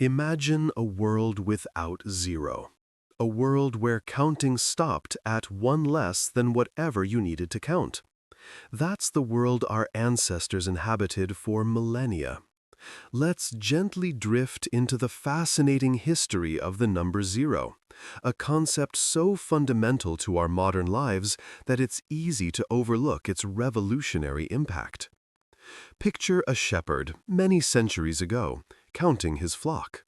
Imagine a world without zero. A world where counting stopped at one less than whatever you needed to count. That's the world our ancestors inhabited for millennia. Let's gently drift into the fascinating history of the number zero, a concept so fundamental to our modern lives that it's easy to overlook its revolutionary impact. Picture a shepherd many centuries ago, counting his flock.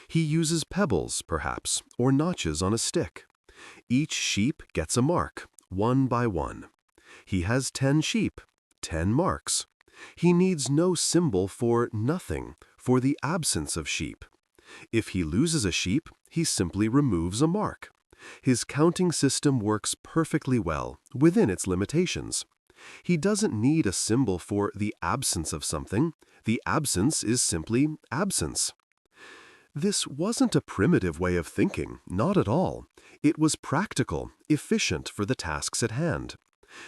He uses pebbles, perhaps, or notches on a stick. Each sheep gets a mark, one by one. He has 10 sheep, 10 marks. He needs no symbol for nothing, for the absence of sheep. If he loses a sheep, he simply removes a mark. His counting system works perfectly well, within its limitations. He doesn't need a symbol for the absence of something. The absence is simply absence. This wasn't a primitive way of thinking, not at all. It was practical, efficient for the tasks at hand.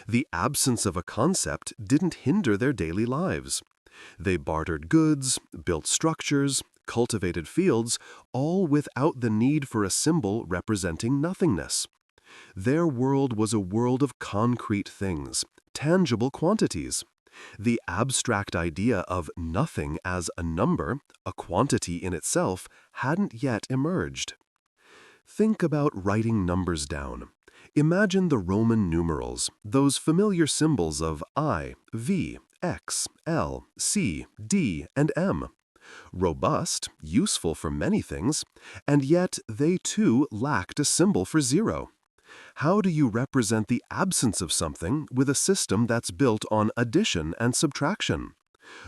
The absence of a concept didn't hinder their daily lives. They bartered goods, built structures, cultivated fields, all without the need for a symbol representing nothingness. Their world was a world of concrete things, tangible quantities. The abstract idea of nothing as a number, a quantity in itself, hadn't yet emerged. Think about writing numbers down. Imagine the Roman numerals, those familiar symbols of I, V, X, L, C, D, and M. Robust, useful for many things, and yet they too lacked a symbol for zero. How do you represent the absence of something with a system that's built on addition and subtraction?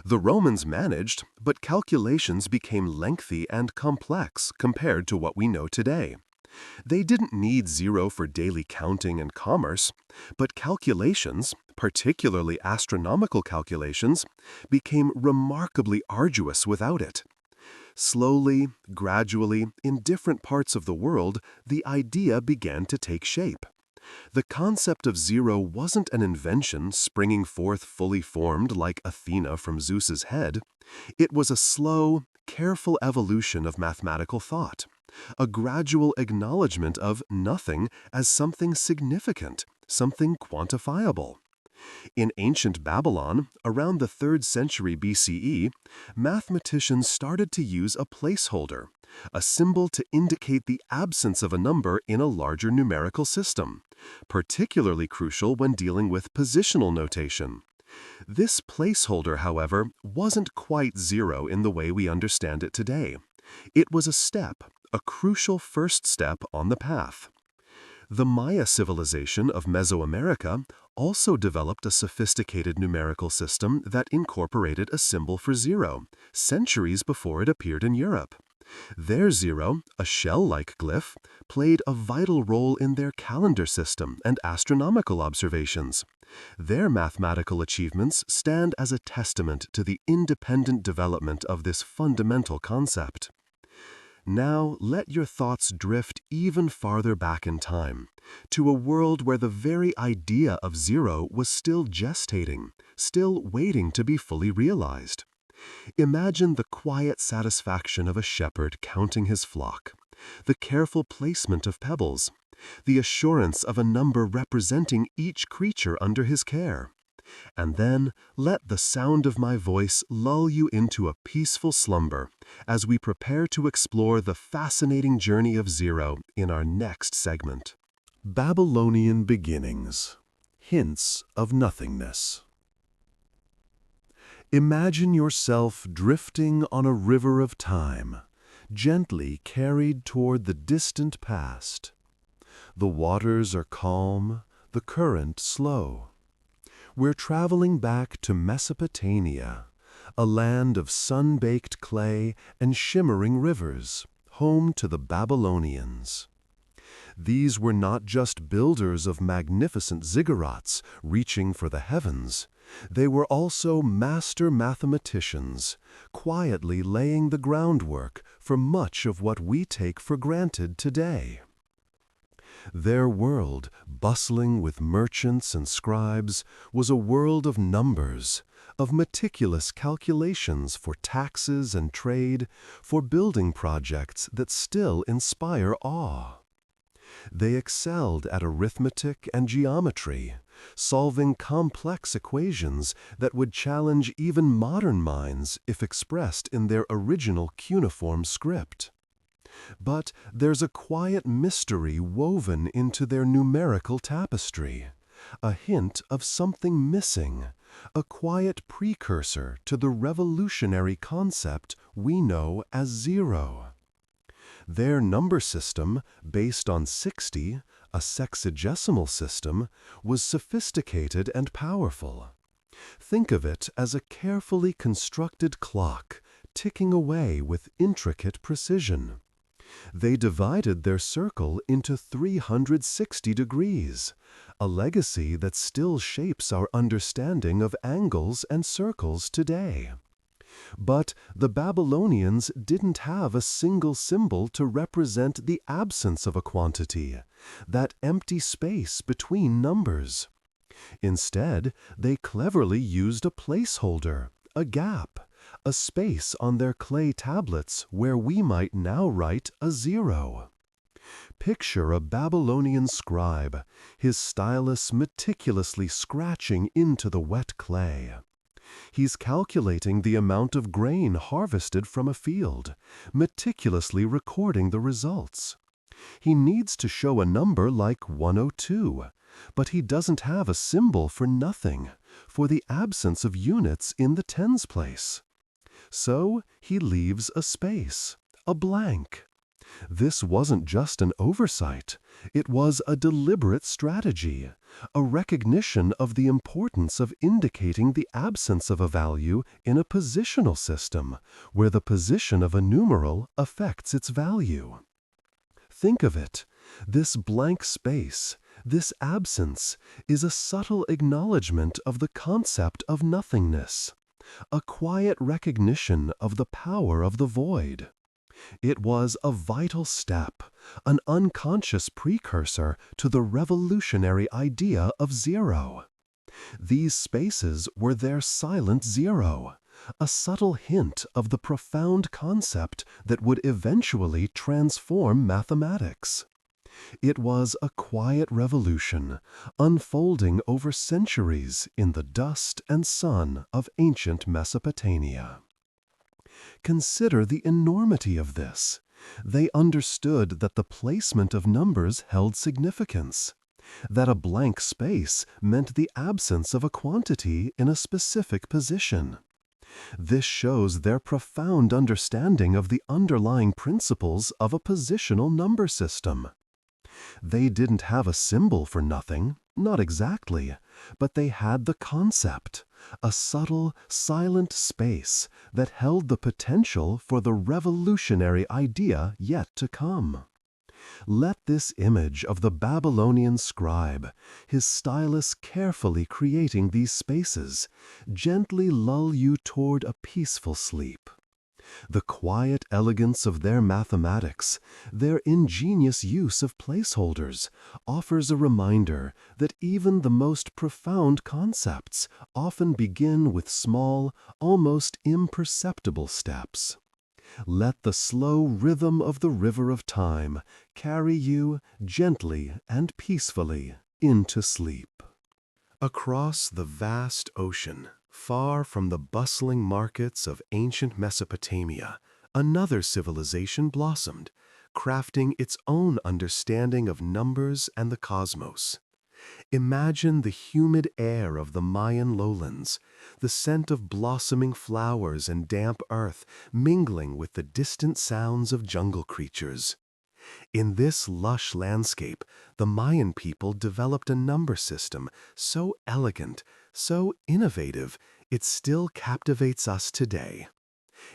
The Romans managed, but calculations became lengthy and complex compared to what we know today. They didn't need zero for daily counting and commerce, but calculations, particularly astronomical calculations, became remarkably arduous without it. Slowly, gradually, in different parts of the world, the idea began to take shape. The concept of zero wasn't an invention springing forth fully formed like Athena from Zeus's head. It was a slow, careful evolution of mathematical thought, a gradual acknowledgement of nothing as something significant, something quantifiable. In ancient Babylon, around the 3rd century BCE, mathematicians started to use a placeholder, a symbol to indicate the absence of a number in a larger numerical system, particularly crucial when dealing with positional notation. This placeholder, however, wasn't quite zero in the way we understand it today. It was a step, a crucial first step on the path. The Maya civilization of Mesoamerica also developed a sophisticated numerical system that incorporated a symbol for zero, centuries before it appeared in Europe. Their zero, a shell-like glyph, played a vital role in their calendar system and astronomical observations. Their mathematical achievements stand as a testament to the independent development of this fundamental concept. Now let your thoughts drift even farther back in time, to a world where the very idea of zero was still gestating, still waiting to be fully realized. Imagine the quiet satisfaction of a shepherd counting his flock, the careful placement of pebbles, the assurance of a number representing each creature under his care. And then let the sound of my voice lull you into a peaceful slumber as we prepare to explore the fascinating journey of zero in our next segment. Babylonian beginnings. Hints of nothingness. Imagine yourself drifting on a river of time, gently carried toward the distant past. The waters are calm, the current slow. We're traveling back to Mesopotamia, a land of sun-baked clay and shimmering rivers, home to the Babylonians. These were not just builders of magnificent ziggurats reaching for the heavens. They were also master mathematicians, quietly laying the groundwork for much of what we take for granted today. Their world, bustling with merchants and scribes, was a world of numbers, of meticulous calculations for taxes and trade, for building projects that still inspire awe. They excelled at arithmetic and geometry, solving complex equations that would challenge even modern minds if expressed in their original cuneiform script. But there's a quiet mystery woven into their numerical tapestry, a hint of something missing, a quiet precursor to the revolutionary concept we know as zero. Their number system, based on 60, a sexagesimal system, was sophisticated and powerful. Think of it as a carefully constructed clock, ticking away with intricate precision. They divided their circle into 360 degrees, a legacy that still shapes our understanding of angles and circles today. But the Babylonians didn't have a single symbol to represent the absence of a quantity, that empty space between numbers. Instead, they cleverly used a placeholder, a gap, a space on their clay tablets where we might now write a zero. Picture a Babylonian scribe, his stylus meticulously scratching into the wet clay. He's calculating the amount of grain harvested from a field, meticulously recording the results. He needs to show a number like 102, but he doesn't have a symbol for nothing, for the absence of units in the tens place. So he leaves a space, a blank. This wasn't just an oversight, it was a deliberate strategy, a recognition of the importance of indicating the absence of a value in a positional system, where the position of a numeral affects its value. Think of it. This blank space, this absence, is a subtle acknowledgement of the concept of nothingness, a quiet recognition of the power of the void. It was a vital step, an unconscious precursor to the revolutionary idea of zero. These spaces were their silent zero, a subtle hint of the profound concept that would eventually transform mathematics. It was a quiet revolution, unfolding over centuries in the dust and sun of ancient Mesopotamia. Consider the enormity of this. They understood that the placement of numbers held significance, that a blank space meant the absence of a quantity in a specific position. This shows their profound understanding of the underlying principles of a positional number system. They didn't have a symbol for nothing, not exactly, but they had the concept, a subtle, silent space that held the potential for the revolutionary idea yet to come. Let this image of the Babylonian scribe, his stylus carefully creating these spaces, gently lull you toward a peaceful sleep. The quiet elegance of their mathematics, their ingenious use of placeholders, offers a reminder that even the most profound concepts often begin with small, almost imperceptible steps. Let the slow rhythm of the river of time carry you gently and peacefully into sleep. Across the vast ocean, far from the bustling markets of ancient Mesopotamia, another civilization blossomed, crafting its own understanding of numbers and the cosmos. Imagine the humid air of the Mayan lowlands, the scent of blossoming flowers and damp earth mingling with the distant sounds of jungle creatures. In this lush landscape, the Mayan people developed a number system so elegant, so innovative, it still captivates us today.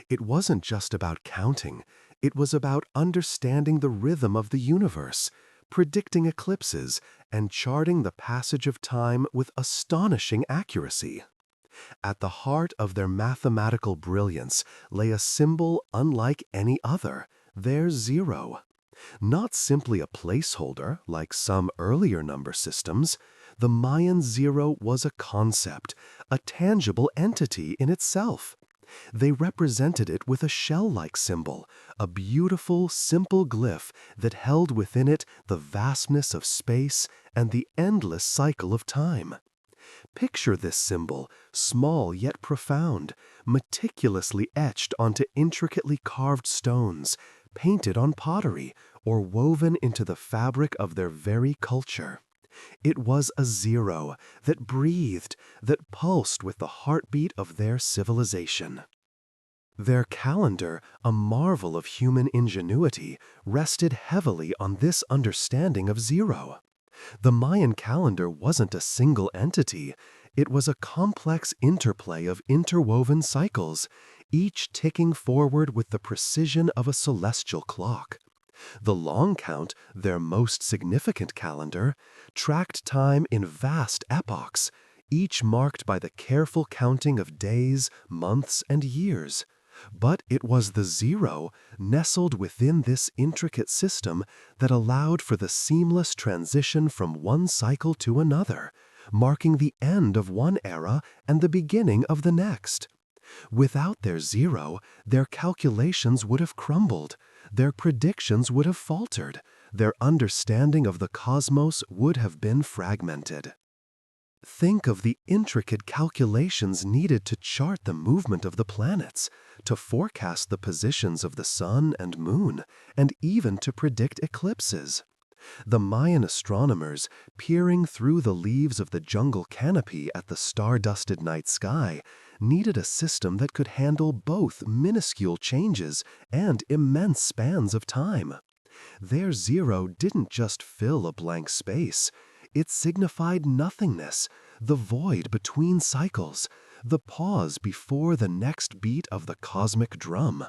It wasn't just about counting, it was about understanding the rhythm of the universe, predicting eclipses, and charting the passage of time with astonishing accuracy. At the heart of their mathematical brilliance lay a symbol unlike any other, their zero. Not simply a placeholder like some earlier number systems, the Mayan zero was a concept, a tangible entity in itself. They represented it with a shell-like symbol, a beautiful, simple glyph that held within it the vastness of space and the endless cycle of time. Picture this symbol, small yet profound, meticulously etched onto intricately carved stones, painted on pottery, or woven into the fabric of their very culture. It was a zero that breathed, that pulsed with the heartbeat of their civilization. Their calendar, a marvel of human ingenuity, rested heavily on this understanding of zero. The Mayan calendar wasn't a single entity. It was a complex interplay of interwoven cycles, each ticking forward with the precision of a celestial clock. The long count, their most significant calendar, tracked time in vast epochs, each marked by the careful counting of days, months, and years. But it was the zero, nestled within this intricate system, that allowed for the seamless transition from one cycle to another, marking the end of one era and the beginning of the next. Without their zero, their calculations would have crumbled, their predictions would have faltered, their understanding of the cosmos would have been fragmented. Think of the intricate calculations needed to chart the movement of the planets, to forecast the positions of the sun and moon, and even to predict eclipses. The Mayan astronomers, peering through the leaves of the jungle canopy at the star-dusted night sky, needed a system that could handle both minuscule changes and immense spans of time. Their zero didn't just fill a blank space. It signified nothingness, the void between cycles, the pause before the next beat of the cosmic drum.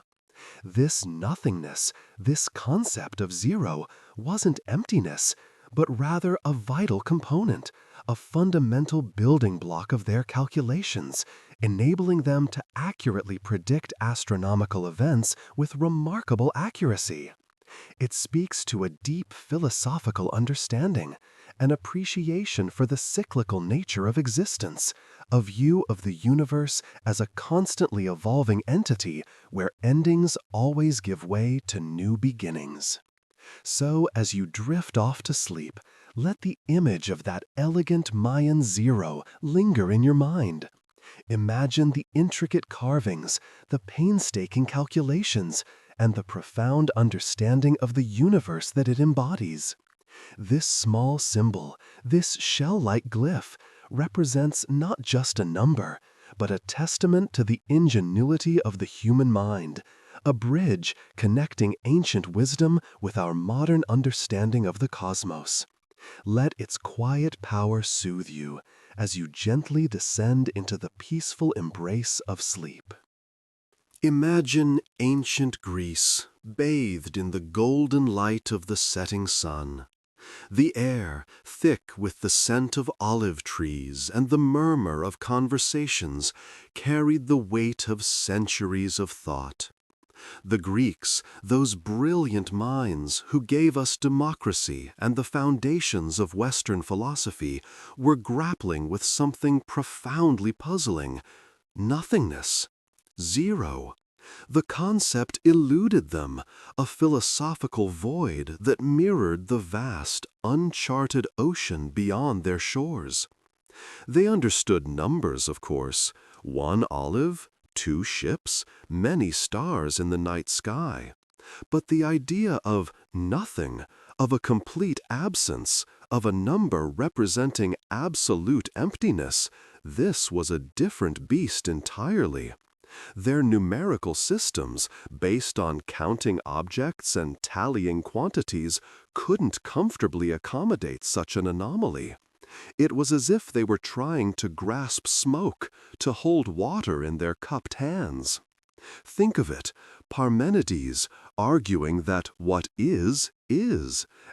This nothingness, this concept of zero, wasn't emptiness, but rather a vital component, a fundamental building block of their calculations, enabling them to accurately predict astronomical events with remarkable accuracy. It speaks to a deep philosophical understanding, an appreciation for the cyclical nature of existence, a view of the universe as a constantly evolving entity where endings always give way to new beginnings. So, as you drift off to sleep, let the image of that elegant Mayan zero linger in your mind. Imagine the intricate carvings, the painstaking calculations, and the profound understanding of the universe that it embodies. This small symbol, this shell-like glyph, represents not just a number, but a testament to the ingenuity of the human mind, a bridge connecting ancient wisdom with our modern understanding of the cosmos. Let its quiet power soothe you as you gently descend into the peaceful embrace of sleep. Imagine ancient Greece, bathed in the golden light of the setting sun. The air, thick with the scent of olive trees and the murmur of conversations, carried the weight of centuries of thought. The Greeks, those brilliant minds who gave us democracy and the foundations of Western philosophy, were grappling with something profoundly puzzling: nothingness. Zero. The concept eluded them, a philosophical void that mirrored the vast, uncharted ocean beyond their shores. They understood numbers, of course: one olive, 2 ships, many stars in the night sky. But the idea of nothing, of a complete absence, of a number representing absolute emptiness, this was a different beast entirely. Their numerical systems, based on counting objects and tallying quantities, couldn't comfortably accommodate such an anomaly. It was as if they were trying to grasp smoke, to hold water in their cupped hands. Think of it, Parmenides arguing that what is,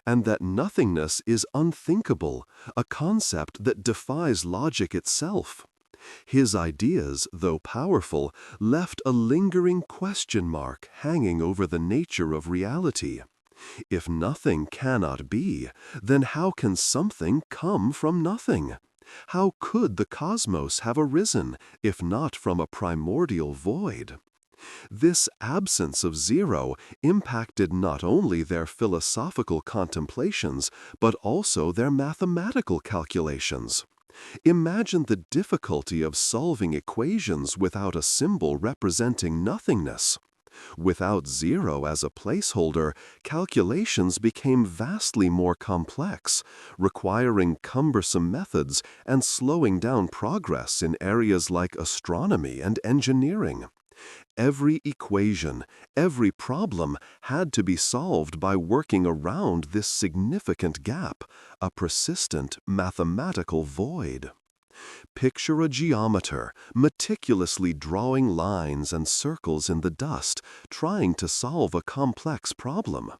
and that nothingness is unthinkable, a concept that defies logic itself. His ideas, though powerful, left a lingering question mark hanging over the nature of reality. If nothing cannot be, then how can something come from nothing? How could the cosmos have arisen if not from a primordial void? This absence of zero impacted not only their philosophical contemplations, but also their mathematical calculations. Imagine the difficulty of solving equations without a symbol representing nothingness. Without zero as a placeholder, calculations became vastly more complex, requiring cumbersome methods and slowing down progress in areas like astronomy and engineering. Every equation, every problem had to be solved by working around this significant gap, a persistent mathematical void. Picture a geometer meticulously drawing lines and circles in the dust, trying to solve a complex problem.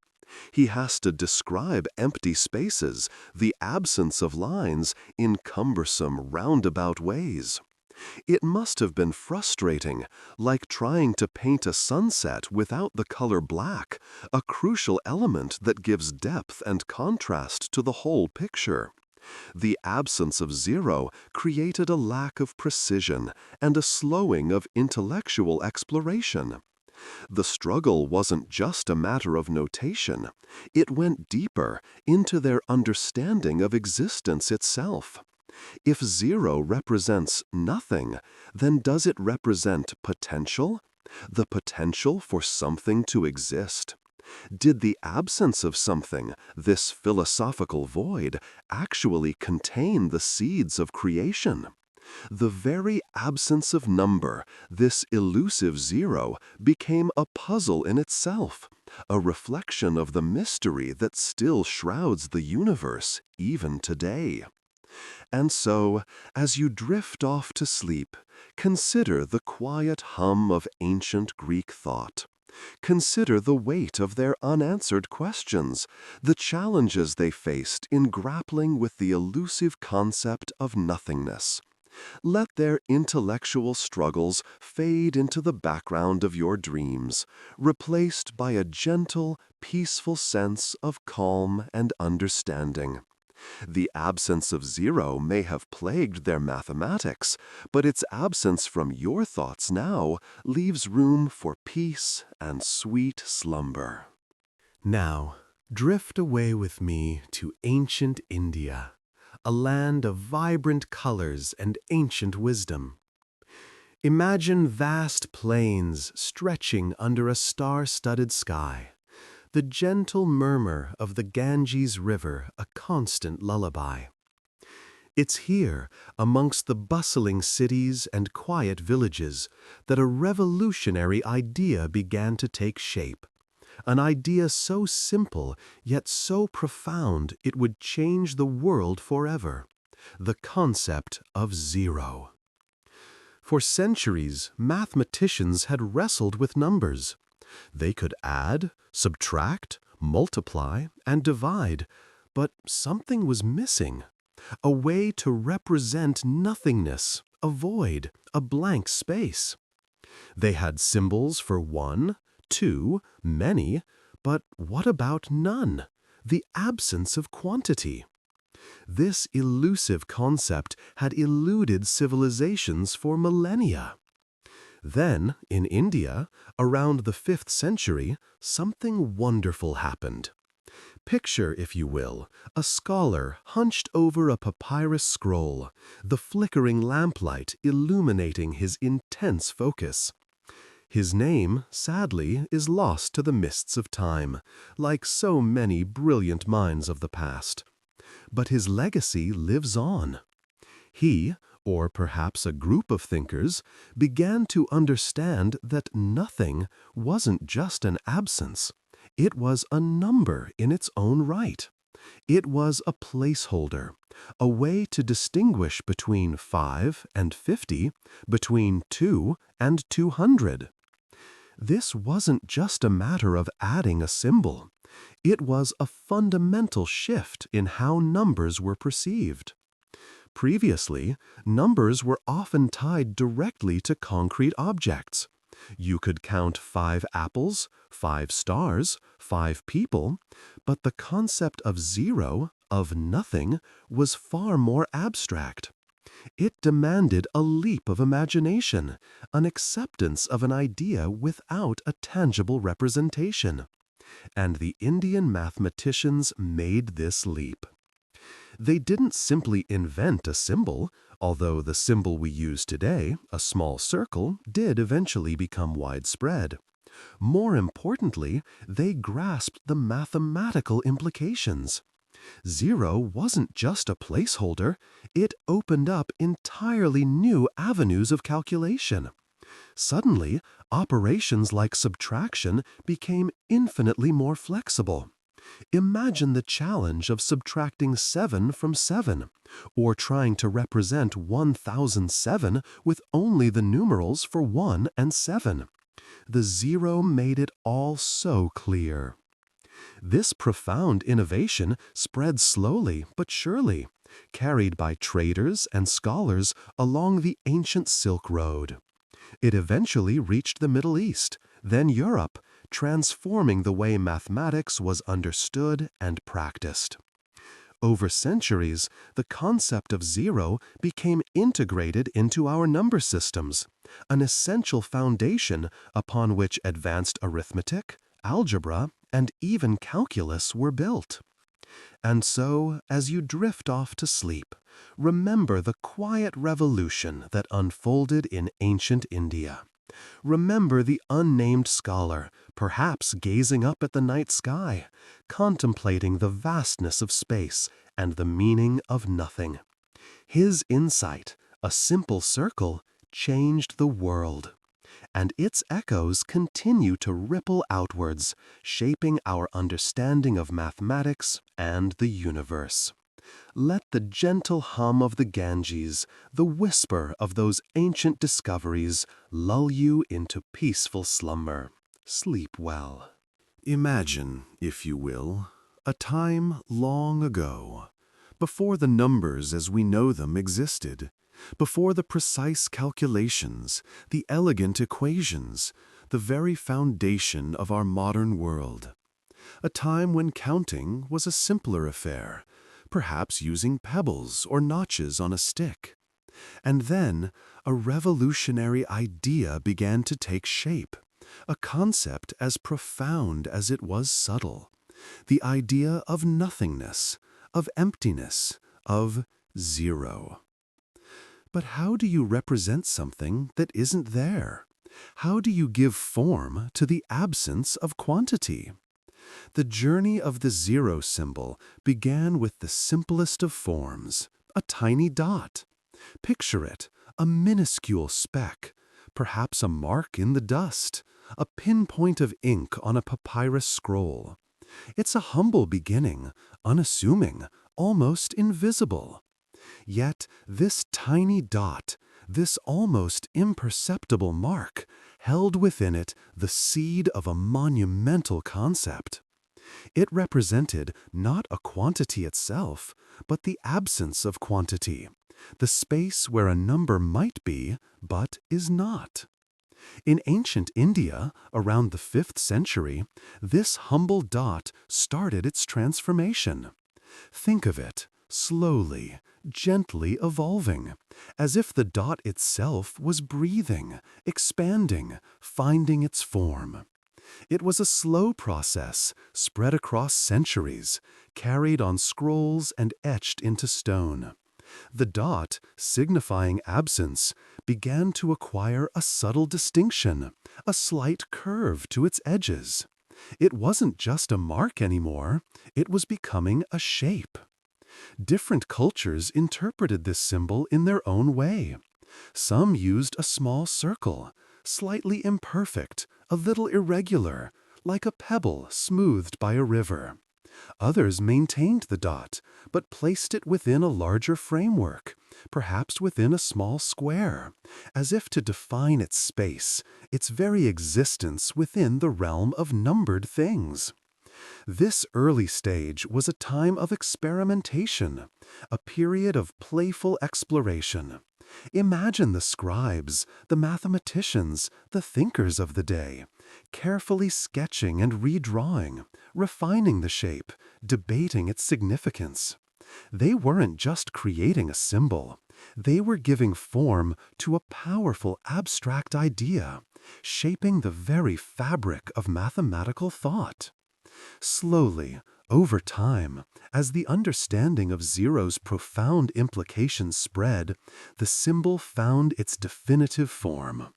He has to describe empty spaces, the absence of lines, in cumbersome, roundabout ways. It must have been frustrating, like trying to paint a sunset without the color black, a crucial element that gives depth and contrast to the whole picture. The absence of zero created a lack of precision and a slowing of intellectual exploration. The struggle wasn't just a matter of notation. It went deeper into their understanding of existence itself. If zero represents nothing, then does it represent potential? The potential for something to exist? Did the absence of something, this philosophical void, actually contain the seeds of creation? The very absence of number, this elusive zero, became a puzzle in itself, a reflection of the mystery that still shrouds the universe even today. And so, as you drift off to sleep, consider the quiet hum of ancient Greek thought. Consider the weight of their unanswered questions, the challenges they faced in grappling with the elusive concept of nothingness. Let their intellectual struggles fade into the background of your dreams, replaced by a gentle, peaceful sense of calm and understanding. The absence of zero may have plagued their mathematics, but its absence from your thoughts now leaves room for peace and sweet slumber. Now, drift away with me to ancient India, a land of vibrant colors and ancient wisdom. Imagine vast plains stretching under a star-studded sky, the gentle murmur of the Ganges River a constant lullaby. It's here, amongst the bustling cities and quiet villages, that a revolutionary idea began to take shape. An idea so simple, yet so profound it would change the world forever. The concept of zero. For centuries, mathematicians had wrestled with numbers. They could add, subtract, multiply, and divide, but something was missing. A way to represent nothingness, a void, a blank space. They had symbols for one, two, many, but what about none? The absence of quantity. This elusive concept had eluded civilizations for millennia. Then, in India, around the 5th century, something wonderful happened. Picture, if you will, a scholar hunched over a papyrus scroll, the flickering lamplight illuminating his intense focus. His name, sadly, is lost to the mists of time, like so many brilliant minds of the past. But his legacy lives on. He, or perhaps a group of thinkers, began to understand that nothing wasn't just an absence. It was a number in its own right. It was a placeholder, a way to distinguish between 5 and 50, between 2 and 200. This wasn't just a matter of adding a symbol. It was a fundamental shift in how numbers were perceived. Previously, numbers were often tied directly to concrete objects. You could count 5 apples, 5 stars, 5 people, but the concept of zero, of nothing, was far more abstract. It demanded a leap of imagination, an acceptance of an idea without a tangible representation. And the Indian mathematicians made this leap. They didn't simply invent a symbol, although the symbol we use today, a small circle, did eventually become widespread. More importantly, they grasped the mathematical implications. Zero wasn't just a placeholder, it opened up entirely new avenues of calculation. Suddenly, operations like subtraction became infinitely more flexible. Imagine the challenge of subtracting 7 from 7, or trying to represent 1007 with only the numerals for 1 and 7. The zero made it all so clear. This profound innovation spread slowly but surely, carried by traders and scholars along the ancient Silk Road. It eventually reached the Middle East, then Europe, transforming the way mathematics was understood and practiced. Over centuries, the concept of zero became integrated into our number systems, an essential foundation upon which advanced arithmetic, algebra, and even calculus were built. And so, as you drift off to sleep, remember the quiet revolution that unfolded in ancient India. Remember the unnamed scholar, perhaps gazing up at the night sky, contemplating the vastness of space and the meaning of nothing. His insight, a simple circle, changed the world. And its echoes continue to ripple outwards, shaping our understanding of mathematics and the universe. Let the gentle hum of the Ganges, the whisper of those ancient discoveries, lull you into peaceful slumber. Sleep well. Imagine, if you will, a time long ago, before the numbers as we know them existed, before the precise calculations, the elegant equations, the very foundation of our modern world. A time when counting was a simpler affair, perhaps using pebbles or notches on a stick. And then a revolutionary idea began to take shape, a concept as profound as it was subtle, the idea of nothingness, of emptiness, of zero. But how do you represent something that isn't there? How do you give form to the absence of quantity? The journey of the zero symbol began with the simplest of forms, a tiny dot. Picture it, a minuscule speck, perhaps a mark in the dust, a pinpoint of ink on a papyrus scroll. It's a humble beginning, unassuming, almost invisible. Yet this tiny dot, this almost imperceptible mark, held within it the seed of a monumental concept. It represented not a quantity itself, but the absence of quantity, the space where a number might be, but is not. In ancient India, around the 5th century, this humble dot started its transformation. Think of it, slowly, gently evolving, as if the dot itself was breathing, expanding, finding its form. It was a slow process, spread across centuries, carried on scrolls and etched into stone. The dot, signifying absence, began to acquire a subtle distinction, a slight curve to its edges. It wasn't just a mark anymore, it was becoming a shape. Different cultures interpreted this symbol in their own way. Some used a small circle, slightly imperfect, a little irregular, like a pebble smoothed by a river. Others maintained the dot, but placed it within a larger framework, perhaps within a small square, as if to define its space, its very existence within the realm of numbered things. This early stage was a time of experimentation, a period of playful exploration. Imagine the scribes, the mathematicians, the thinkers of the day, carefully sketching and redrawing, refining the shape, debating its significance. They weren't just creating a symbol. They were giving form to a powerful abstract idea, shaping the very fabric of mathematical thought. Slowly, over time, as the understanding of zero's profound implications spread, the symbol found its definitive form.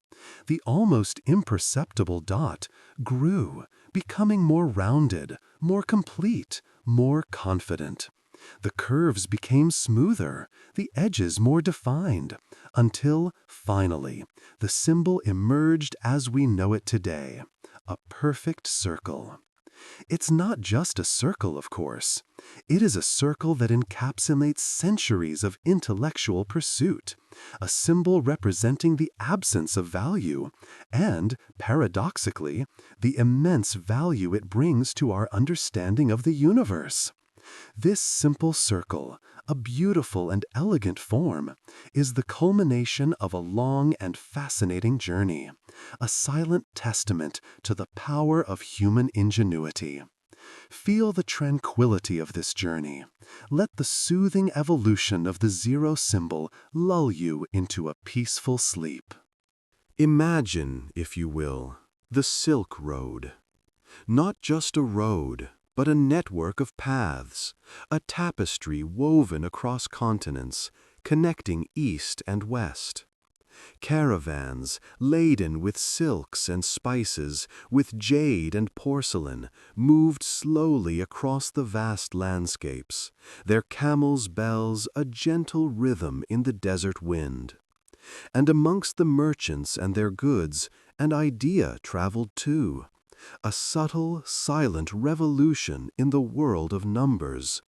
The almost imperceptible dot grew, becoming more rounded, more complete, more confident. The curves became smoother, the edges more defined, until, finally, the symbol emerged as we know it today, a perfect circle. It's not just a circle, of course. It is a circle that encapsulates centuries of intellectual pursuit, a symbol representing the absence of value, and, paradoxically, the immense value it brings to our understanding of the universe. This simple circle, a beautiful and elegant form, is the culmination of a long and fascinating journey, a silent testament to the power of human ingenuity. Feel the tranquility of this journey. Let the soothing evolution of the zero symbol lull you into a peaceful sleep. Imagine, if you will, the Silk Road. Not just a road, but a network of paths, a tapestry woven across continents, connecting east and west. Caravans, laden with silks and spices, with jade and porcelain, moved slowly across the vast landscapes, their camels' bells a gentle rhythm in the desert wind. And amongst the merchants and their goods, an idea traveled too. A subtle, silent revolution in the world of numbers.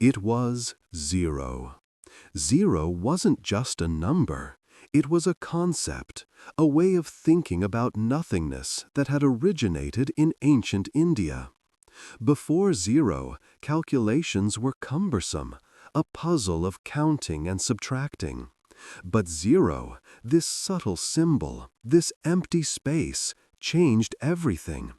It was zero. Zero wasn't just a number. It was a concept, a way of thinking about nothingness that had originated in ancient India. Before zero, calculations were cumbersome, a puzzle of counting and subtracting. But zero, this subtle symbol, this empty space, changed everything.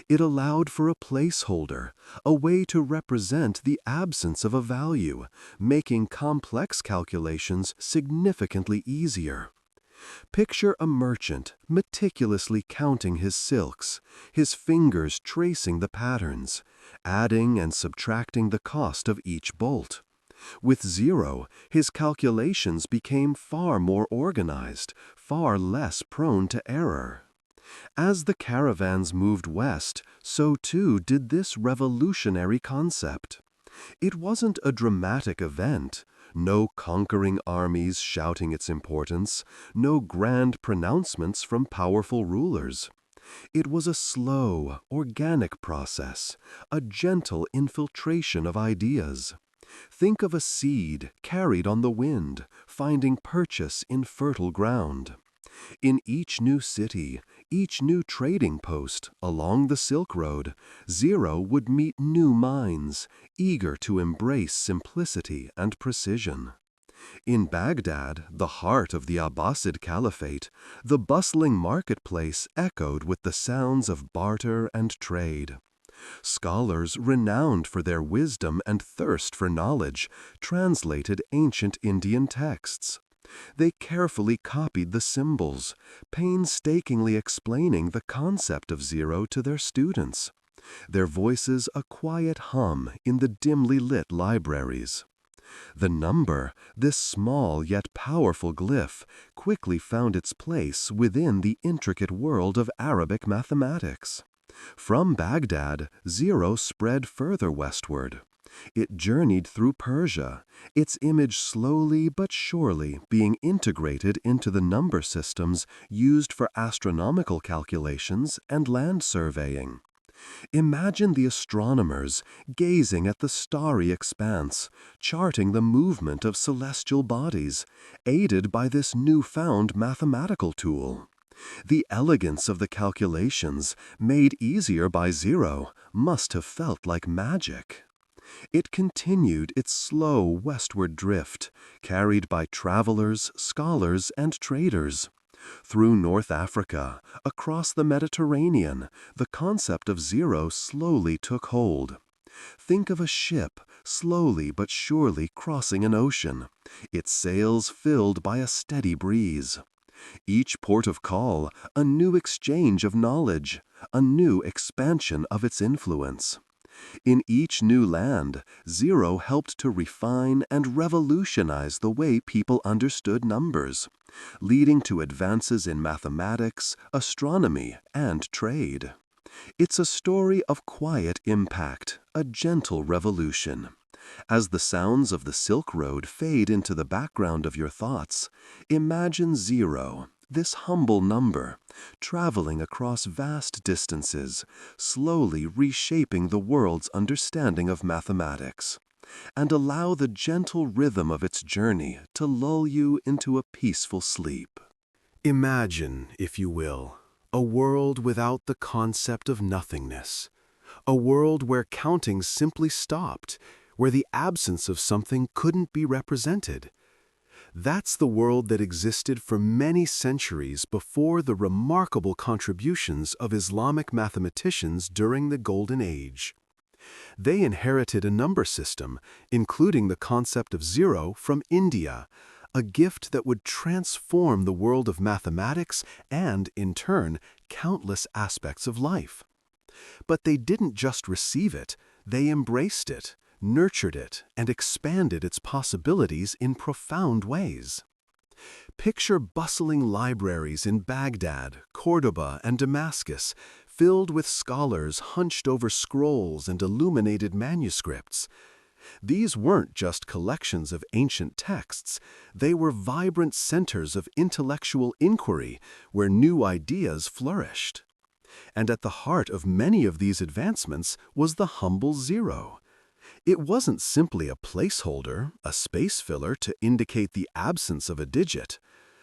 It allowed for a placeholder, a way to represent the absence of a value, making complex calculations significantly easier. Picture a merchant meticulously counting his silks, his fingers tracing the patterns, adding and subtracting the cost of each bolt. With zero, his calculations became far more organized, far less prone to error. As the caravans moved west, so too did this revolutionary concept. It wasn't a dramatic event, no conquering armies shouting its importance, no grand pronouncements from powerful rulers. It was a slow, organic process, a gentle infiltration of ideas. Think of a seed carried on the wind, finding purchase in fertile ground. In each new city, each new trading post along the Silk Road, zero would meet new minds, eager to embrace simplicity and precision. In Baghdad, the heart of the Abbasid Caliphate, the bustling marketplace echoed with the sounds of barter and trade. Scholars renowned for their wisdom and thirst for knowledge translated ancient Indian texts. They carefully copied the symbols, painstakingly explaining the concept of zero to their students, their voices a quiet hum in the dimly lit libraries. The number, this small yet powerful glyph, quickly found its place within the intricate world of Arabic mathematics. From Baghdad, zero spread further westward. It journeyed through Persia, its image slowly but surely being integrated into the number systems used for astronomical calculations and land surveying. Imagine the astronomers gazing at the starry expanse, charting the movement of celestial bodies, aided by this newfound mathematical tool. The elegance of the calculations, made easier by zero, must have felt like magic. It continued its slow westward drift, carried by travelers, scholars, and traders. Through North Africa, across the Mediterranean, the concept of zero slowly took hold. Think of a ship slowly but surely crossing an ocean, its sails filled by a steady breeze. Each port of call, a new exchange of knowledge, a new expansion of its influence. In each new land, zero helped to refine and revolutionize the way people understood numbers, leading to advances in mathematics, astronomy, and trade. It's a story of quiet impact, a gentle revolution. As the sounds of the Silk Road fade into the background of your thoughts, imagine zero, this humble number, traveling across vast distances, slowly reshaping the world's understanding of mathematics. And allow the gentle rhythm of its journey to lull you into a peaceful sleep. Imagine, if you will, a world without the concept of nothingness. A world where counting simply stopped, where the absence of something couldn't be represented. That's the world that existed for many centuries before the remarkable contributions of Islamic mathematicians during the Golden Age. They inherited a number system, including the concept of zero, from India, a gift that would transform the world of mathematics and, in turn, countless aspects of life. But they didn't just receive it, they embraced it, nurtured it, and expanded its possibilities in profound ways. Picture bustling libraries in Baghdad, Cordoba, and Damascus, filled with scholars hunched over scrolls and illuminated manuscripts. These weren't just collections of ancient texts, they were vibrant centers of intellectual inquiry where new ideas flourished. And at the heart of many of these advancements was the humble zero. It wasn't simply a placeholder, a space filler to indicate the absence of a digit.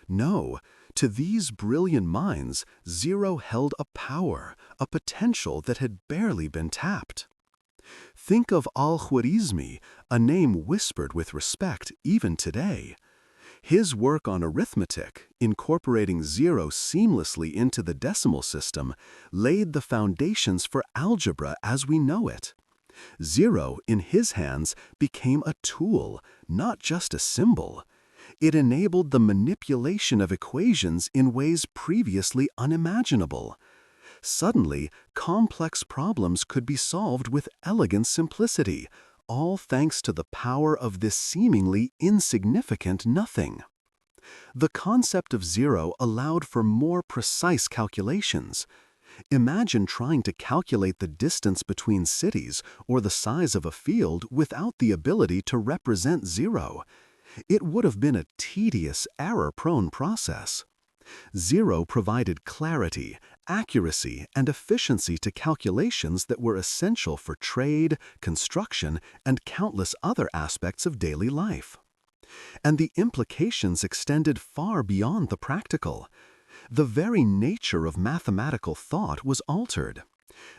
No, to these brilliant minds, zero held a power, a potential that had barely been tapped. Think of Al-Khwarizmi, a name whispered with respect even today. His work on arithmetic, incorporating zero seamlessly into the decimal system, laid the foundations for algebra as we know it. Zero, in his hands, became a tool, not just a symbol. It enabled the manipulation of equations in ways previously unimaginable. Suddenly, complex problems could be solved with elegant simplicity, all thanks to the power of this seemingly insignificant nothing. The concept of zero allowed for more precise calculations. Imagine trying to calculate the distance between cities or the size of a field without the ability to represent zero. It would have been a tedious, error-prone process. Zero provided clarity, accuracy, and efficiency to calculations that were essential for trade, construction, and countless other aspects of daily life. And the implications extended far beyond the practical. The very nature of mathematical thought was altered.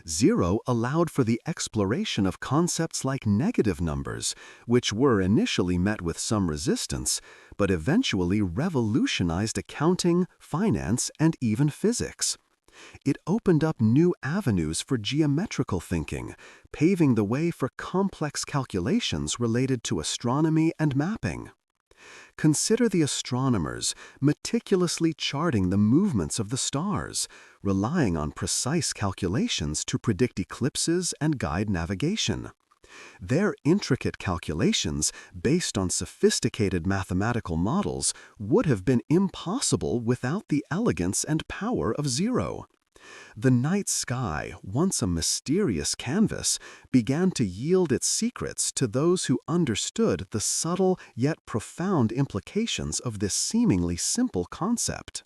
Zero allowed for the exploration of concepts like negative numbers, which were initially met with some resistance, but eventually revolutionized accounting, finance, and even physics. It opened up new avenues for geometrical thinking, paving the way for complex calculations related to astronomy and mapping. Consider the astronomers meticulously charting the movements of the stars, relying on precise calculations to predict eclipses and guide navigation. Their intricate calculations, based on sophisticated mathematical models, would have been impossible without the elegance and power of zero. The night sky, once a mysterious canvas, began to yield its secrets to those who understood the subtle yet profound implications of this seemingly simple concept.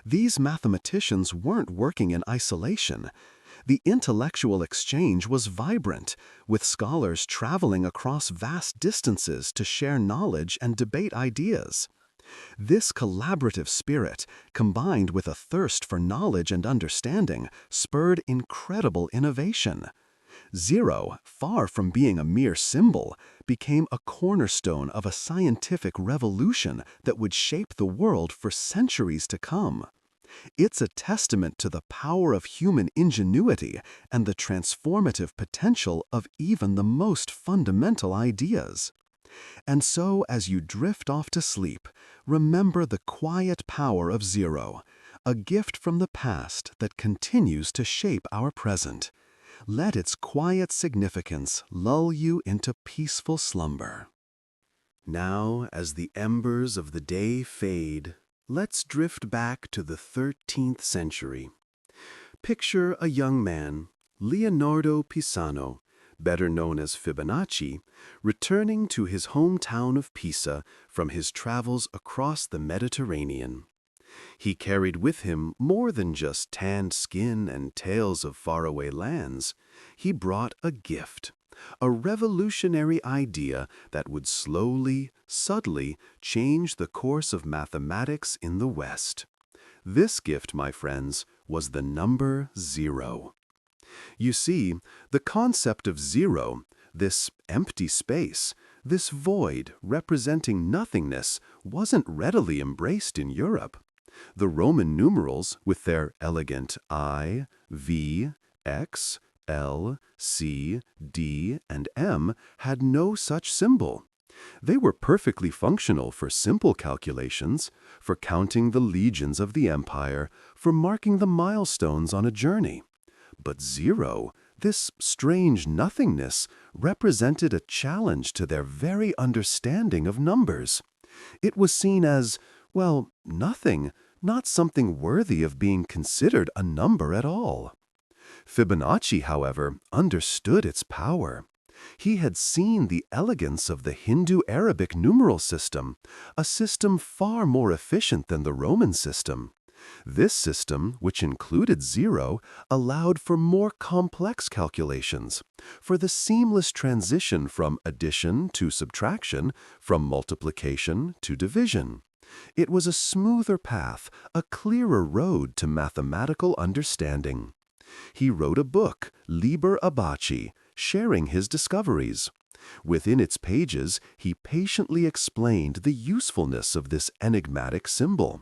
These mathematicians weren't working in isolation. The intellectual exchange was vibrant, with scholars traveling across vast distances to share knowledge and debate ideas. This collaborative spirit, combined with a thirst for knowledge and understanding, spurred incredible innovation. Zero, far from being a mere symbol, became a cornerstone of a scientific revolution that would shape the world for centuries to come. It's a testament to the power of human ingenuity and the transformative potential of even the most fundamental ideas. And so, as you drift off to sleep, remember the quiet power of zero, a gift from the past that continues to shape our present. Let its quiet significance lull you into peaceful slumber. Now, as the embers of the day fade, let's drift back to the 13th century. Picture a young man, Leonardo Pisano, better known as Fibonacci, returning to his hometown of Pisa from his travels across the Mediterranean. He carried with him more than just tanned skin and tales of faraway lands. He brought a gift, a revolutionary idea that would slowly, subtly change the course of mathematics in the West. This gift, my friends, was the number zero. You see, the concept of zero, this empty space, this void representing nothingness, wasn't readily embraced in Europe. The Roman numerals, with their elegant I, V, X, L, C, D, and M, had no such symbol. They were perfectly functional for simple calculations, for counting the legions of the empire, for marking the milestones on a journey. But zero, this strange nothingness, represented a challenge to their very understanding of numbers. It was seen as, well, nothing, not something worthy of being considered a number at all. Fibonacci, however, understood its power. He had seen the elegance of the Hindu-Arabic numeral system, a system far more efficient than the Roman system. This system, which included zero, allowed for more complex calculations, for the seamless transition from addition to subtraction, from multiplication to division. It was a smoother path, a clearer road to mathematical understanding. He wrote a book, Liber Abaci, sharing his discoveries. Within its pages, he patiently explained the usefulness of this enigmatic symbol.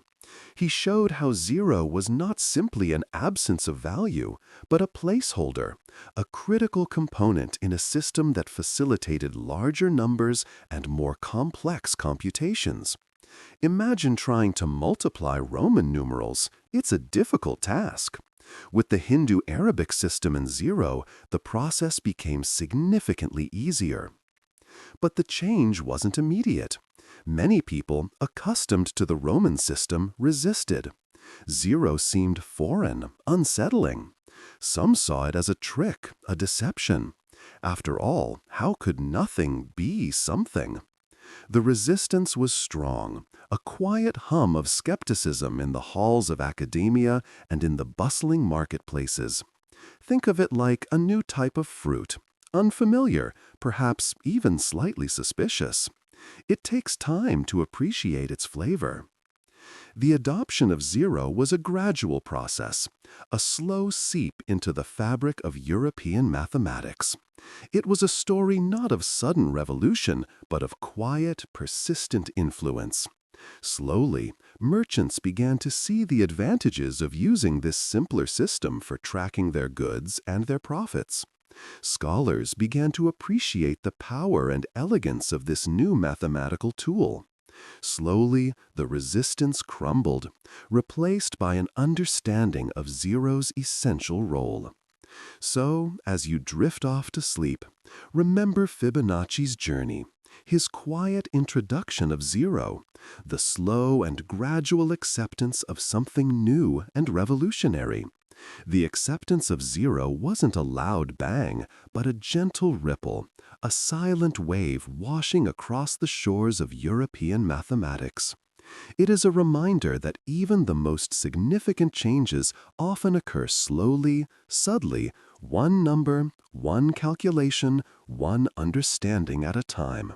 He showed how zero was not simply an absence of value, but a placeholder, a critical component in a system that facilitated larger numbers and more complex computations. Imagine trying to multiply Roman numerals. It's a difficult task. With the Hindu-Arabic system and zero, the process became significantly easier. But the change wasn't immediate. Many people, accustomed to the Roman system, resisted. Zero seemed foreign, unsettling. Some saw it as a trick, a deception. After all, how could nothing be something? The resistance was strong, a quiet hum of skepticism in the halls of academia and in the bustling marketplaces. Think of it like a new type of fruit, unfamiliar, perhaps even slightly suspicious. It takes time to appreciate its flavor. The adoption of zero was a gradual process, a slow seep into the fabric of European mathematics. It was a story not of sudden revolution, but of quiet, persistent influence. Slowly, merchants began to see the advantages of using this simpler system for tracking their goods and their profits. Scholars began to appreciate the power and elegance of this new mathematical tool. Slowly, the resistance crumbled, replaced by an understanding of zero's essential role. So, as you drift off to sleep, remember Fibonacci's journey, his quiet introduction of zero, the slow and gradual acceptance of something new and revolutionary. The acceptance of zero wasn't a loud bang, but a gentle ripple, a silent wave washing across the shores of European mathematics. It is a reminder that even the most significant changes often occur slowly, subtly, one number, one calculation, one understanding at a time.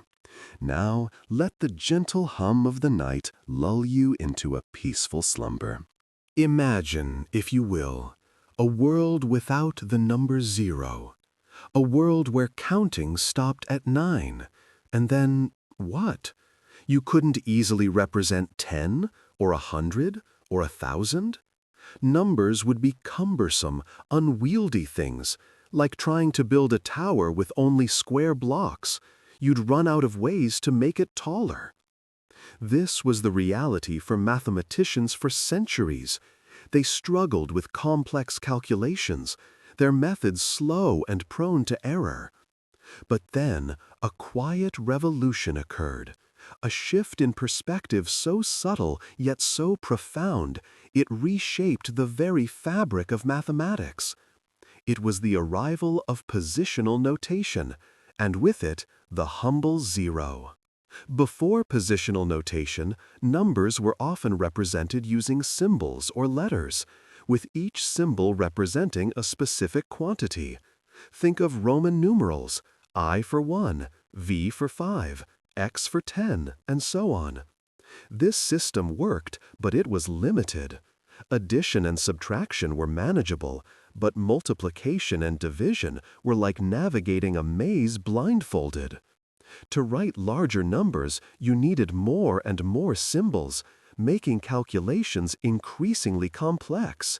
Now, let the gentle hum of the night lull you into a peaceful slumber. Imagine, if you will, a world without the number zero, A world where counting stopped at 9. And then what? You couldn't easily represent 10 or 100 or 1,000? Numbers would be cumbersome, unwieldy things, like trying to build a tower with only square blocks. You'd run out of ways to make it taller. This was the reality for mathematicians for centuries. They struggled with complex calculations, their methods slow and prone to error. But then a quiet revolution occurred, a shift in perspective so subtle yet so profound, it reshaped the very fabric of mathematics. It was the arrival of positional notation, and with it, the humble zero. Before positional notation, numbers were often represented using symbols or letters, with each symbol representing a specific quantity. Think of Roman numerals, I for 1, V for 5, X for 10, and so on. This system worked, but it was limited. Addition and subtraction were manageable, but multiplication and division were like navigating a maze blindfolded. To write larger numbers, you needed more and more symbols, making calculations increasingly complex.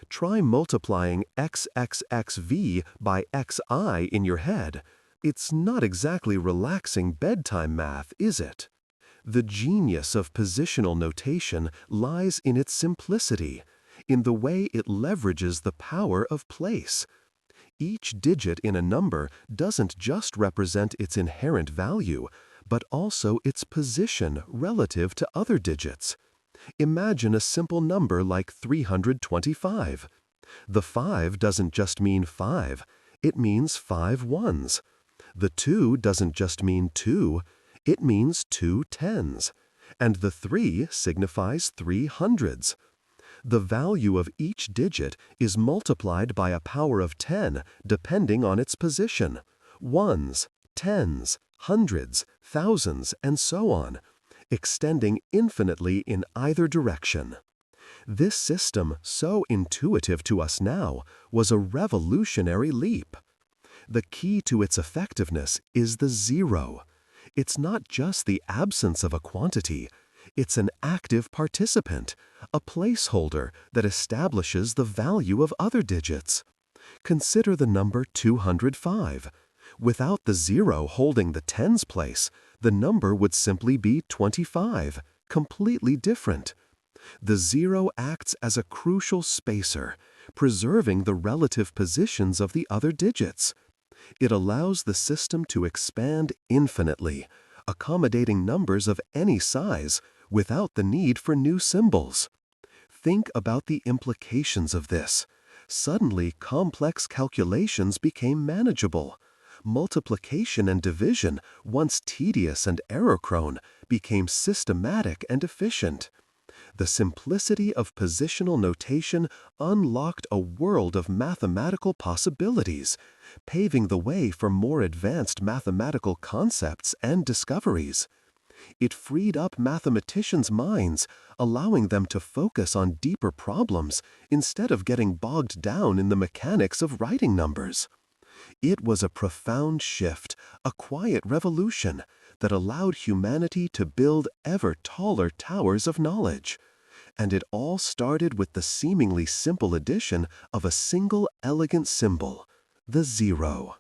Try multiplying XXXV by XI in your head. It's not exactly relaxing bedtime math, is it? The genius of positional notation lies in its simplicity, in the way it leverages the power of place. Each digit in a number doesn't just represent its inherent value, but also its position relative to other digits. Imagine a simple number like 325. The 5 doesn't just mean 5, it means 5 ones. The 2 doesn't just mean 2, it means 2 tens. And the 3 signifies 3 hundreds. The value of each digit is multiplied by a power of 10 depending on its position. Ones, tens, hundreds, thousands, and so on, extending infinitely in either direction. This system, so intuitive to us now, was a revolutionary leap. The key to its effectiveness is the zero. It's not just the absence of a quantity, it's an active participant, a placeholder that establishes the value of other digits. Consider the number 205. Without the zero holding the tens place, the number would simply be 25, completely different. The zero acts as a crucial spacer, preserving the relative positions of the other digits. It allows the system to expand infinitely, accommodating numbers of any size without the need for new symbols. Think about the implications of this. Suddenly, complex calculations became manageable. Multiplication and division, once tedious and error-prone, became systematic and efficient. The simplicity of positional notation unlocked a world of mathematical possibilities, paving the way for more advanced mathematical concepts and discoveries. It freed up mathematicians' minds, allowing them to focus on deeper problems instead of getting bogged down in the mechanics of writing numbers. It was a profound shift, a quiet revolution that allowed humanity to build ever taller towers of knowledge. And it all started with the seemingly simple addition of a single elegant symbol, the zero.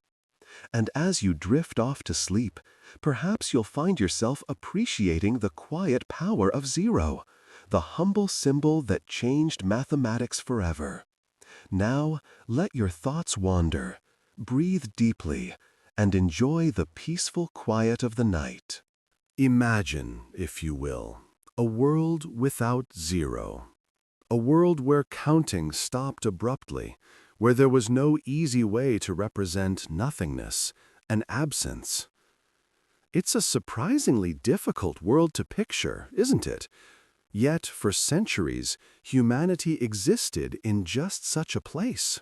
And as you drift off to sleep, perhaps you'll find yourself appreciating the quiet power of zero, the humble symbol that changed mathematics forever. Now, let your thoughts wander, breathe deeply, and enjoy the peaceful quiet of the night. Imagine, if you will, a world without zero. A world where counting stopped abruptly, where there was no easy way to represent nothingness, an absence. It's a surprisingly difficult world to picture, isn't it? Yet, for centuries, humanity existed in just such a place.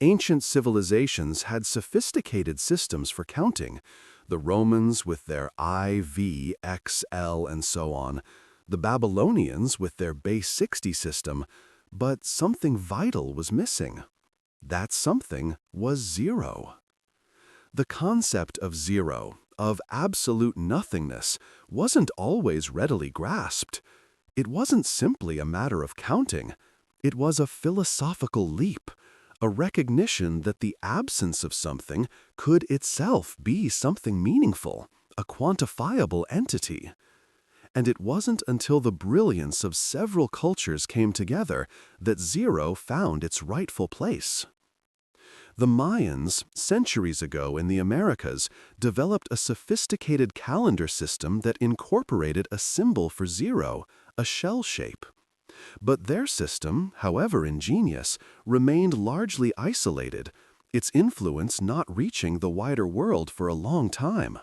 Ancient civilizations had sophisticated systems for counting, the Romans with their I, V, X, L, and so on, the Babylonians with their base 60 system, but something vital was missing. That something was zero. The concept of zero, of absolute nothingness, wasn't always readily grasped. It wasn't simply a matter of counting. It was a philosophical leap, a recognition that the absence of something could itself be something meaningful, a quantifiable entity. And it wasn't until the brilliance of several cultures came together that zero found its rightful place. The Mayans, centuries ago in the Americas, developed a sophisticated calendar system that incorporated a symbol for zero, a shell shape. But their system, however ingenious, remained largely isolated, its influence not reaching the wider world for a long time.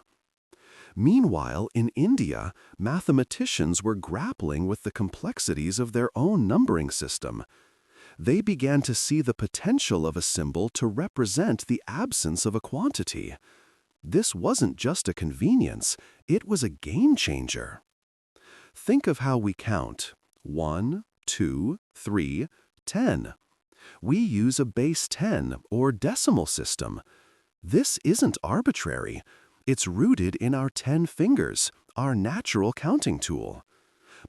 Meanwhile, in India, mathematicians were grappling with the complexities of their own numbering system. They began to see the potential of a symbol to represent the absence of a quantity. This wasn't just a convenience, it was a game changer. Think of how we count: 1, 2, 3, 10. We use a base 10 or decimal system. This isn't arbitrary. It's rooted in our 10 fingers, our natural counting tool.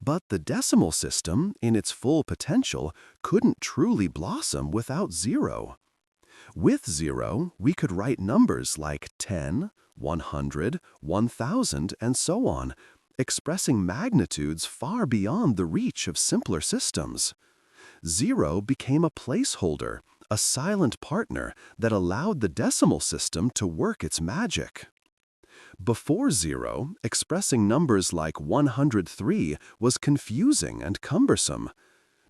But the decimal system, in its full potential, couldn't truly blossom without zero. With zero, we could write numbers like 10, 100, 1000, and so on, expressing magnitudes far beyond the reach of simpler systems. Zero became a placeholder, a silent partner that allowed the decimal system to work its magic. Before zero, expressing numbers like 103 was confusing and cumbersome.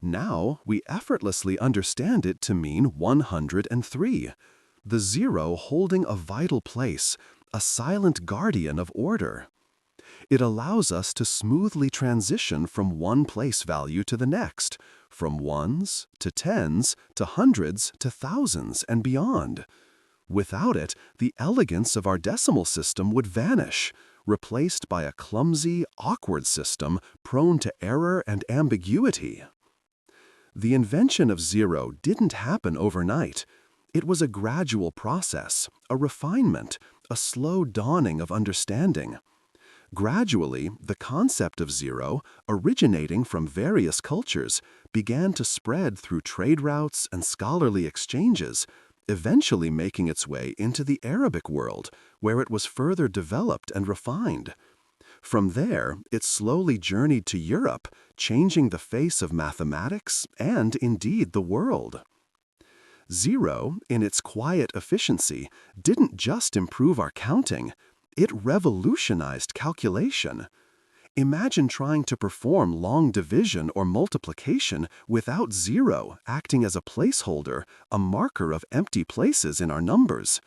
Now, we effortlessly understand it to mean 103, the zero holding a vital place, a silent guardian of order. It allows us to smoothly transition from one place value to the next, from ones to tens to hundreds to thousands and beyond. Without it, the elegance of our decimal system would vanish, replaced by a clumsy, awkward system prone to error and ambiguity. The invention of zero didn't happen overnight. It was a gradual process, a refinement, a slow dawning of understanding. Gradually, the concept of zero, originating from various cultures, began to spread through trade routes and scholarly exchanges, eventually making its way into the Arabic world, where it was further developed and refined. From there, it slowly journeyed to Europe, changing the face of mathematics and, indeed, the world. Zero, in its quiet efficiency, didn't just improve our counting, it revolutionized calculation. Imagine trying to perform long division or multiplication without zero acting as a placeholder, a marker of empty places in our numbers.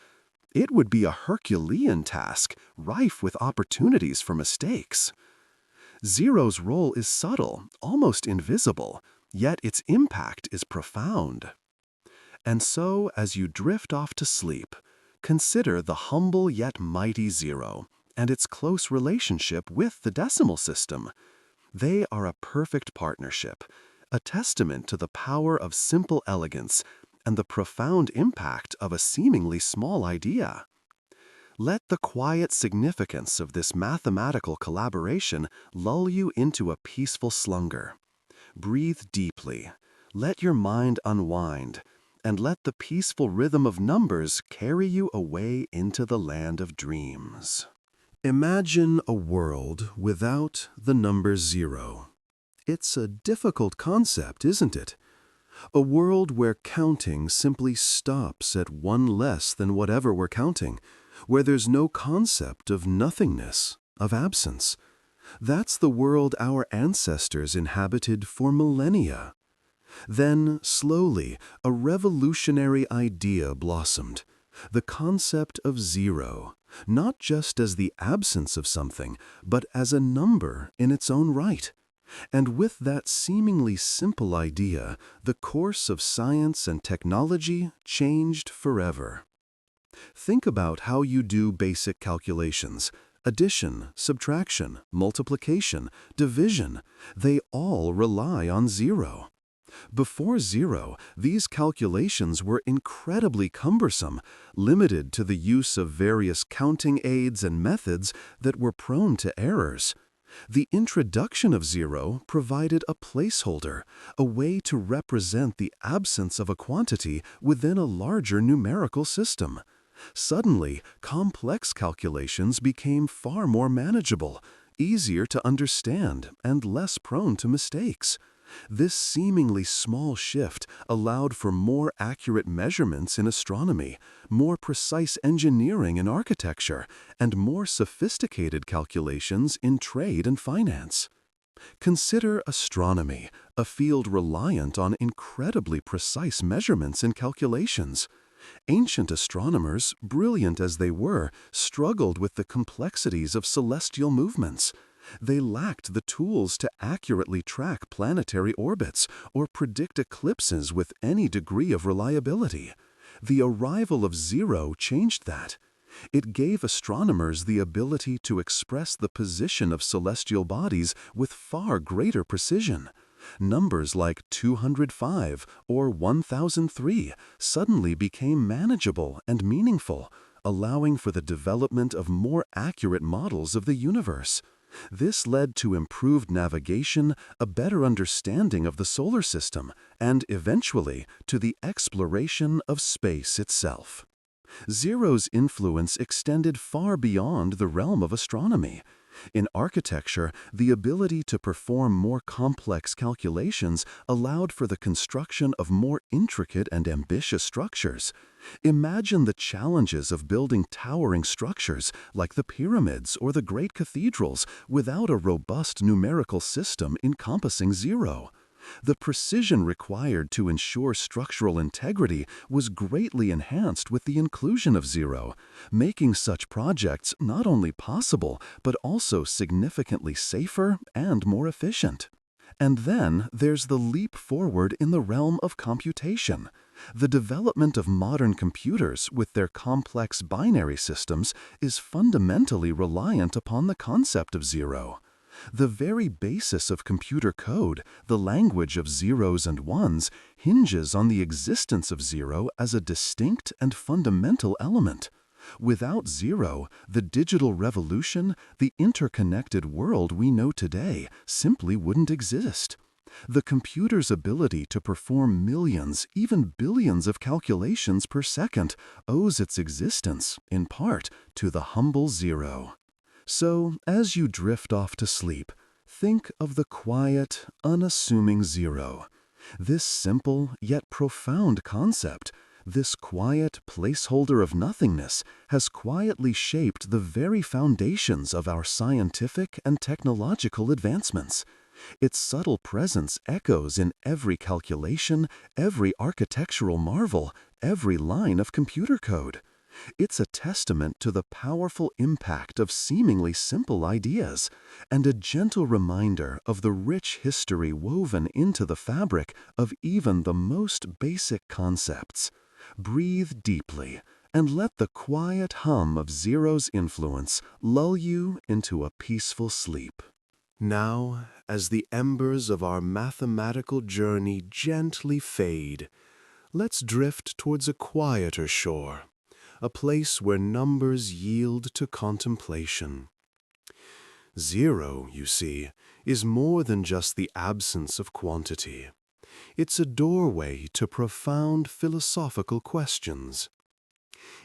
It would be a Herculean task, rife with opportunities for mistakes. Zero's role is subtle, almost invisible, yet its impact is profound. And so, as you drift off to sleep, consider the humble yet mighty zero and its close relationship with the decimal system. They are a perfect partnership, a testament to the power of simple elegance and the profound impact of a seemingly small idea. Let the quiet significance of this mathematical collaboration lull you into a peaceful slumber. Breathe deeply, let your mind unwind, and let the peaceful rhythm of numbers carry you away into the land of dreams. Imagine a world without the number zero. It's a difficult concept, isn't it? A world where counting simply stops at one less than whatever we're counting, where there's no concept of nothingness, of absence. That's the world our ancestors inhabited for millennia. Then, slowly, a revolutionary idea blossomed, the concept of zero, not just as the absence of something, but as a number in its own right. And with that seemingly simple idea, the course of science and technology changed forever. Think about how you do basic calculations. Addition, subtraction, multiplication, division, they all rely on zero. Before zero, these calculations were incredibly cumbersome, limited to the use of various counting aids and methods that were prone to errors. The introduction of zero provided a placeholder, a way to represent the absence of a quantity within a larger numerical system. Suddenly, complex calculations became far more manageable, easier to understand, and less prone to mistakes. This seemingly small shift allowed for more accurate measurements in astronomy, more precise engineering in architecture, and more sophisticated calculations in trade and finance. Consider astronomy, a field reliant on incredibly precise measurements and calculations. Ancient astronomers, brilliant as they were, struggled with the complexities of celestial movements. They lacked the tools to accurately track planetary orbits or predict eclipses with any degree of reliability. The arrival of zero changed that. It gave astronomers the ability to express the position of celestial bodies with far greater precision. Numbers like 205 or 1003 suddenly became manageable and meaningful, allowing for the development of more accurate models of the universe. This led to improved navigation, a better understanding of the solar system, and eventually to the exploration of space itself. Zero's influence extended far beyond the realm of astronomy. In architecture, the ability to perform more complex calculations allowed for the construction of more intricate and ambitious structures. Imagine the challenges of building towering structures like the pyramids or the great cathedrals without a robust numerical system encompassing zero. The precision required to ensure structural integrity was greatly enhanced with the inclusion of zero, making such projects not only possible but also significantly safer and more efficient. And then there's the leap forward in the realm of computation. The development of modern computers with their complex binary systems is fundamentally reliant upon the concept of zero. The very basis of computer code, the language of zeros and ones, hinges on the existence of zero as a distinct and fundamental element. Without zero, the digital revolution, the interconnected world we know today, simply wouldn't exist. The computer's ability to perform millions, even billions of calculations per second owes its existence, in part, to the humble zero. So, as you drift off to sleep, think of the quiet, unassuming zero. This simple yet profound concept, this quiet placeholder of nothingness, has quietly shaped the very foundations of our scientific and technological advancements. Its subtle presence echoes in every calculation, every architectural marvel, every line of computer code. It's a testament to the powerful impact of seemingly simple ideas, and a gentle reminder of the rich history woven into the fabric of even the most basic concepts. Breathe deeply, and let the quiet hum of zero's influence lull you into a peaceful sleep. Now, as the embers of our mathematical journey gently fade, let's drift towards a quieter shore, a place where numbers yield to contemplation. Zero, you see, is more than just the absence of quantity. It's a doorway to profound philosophical questions.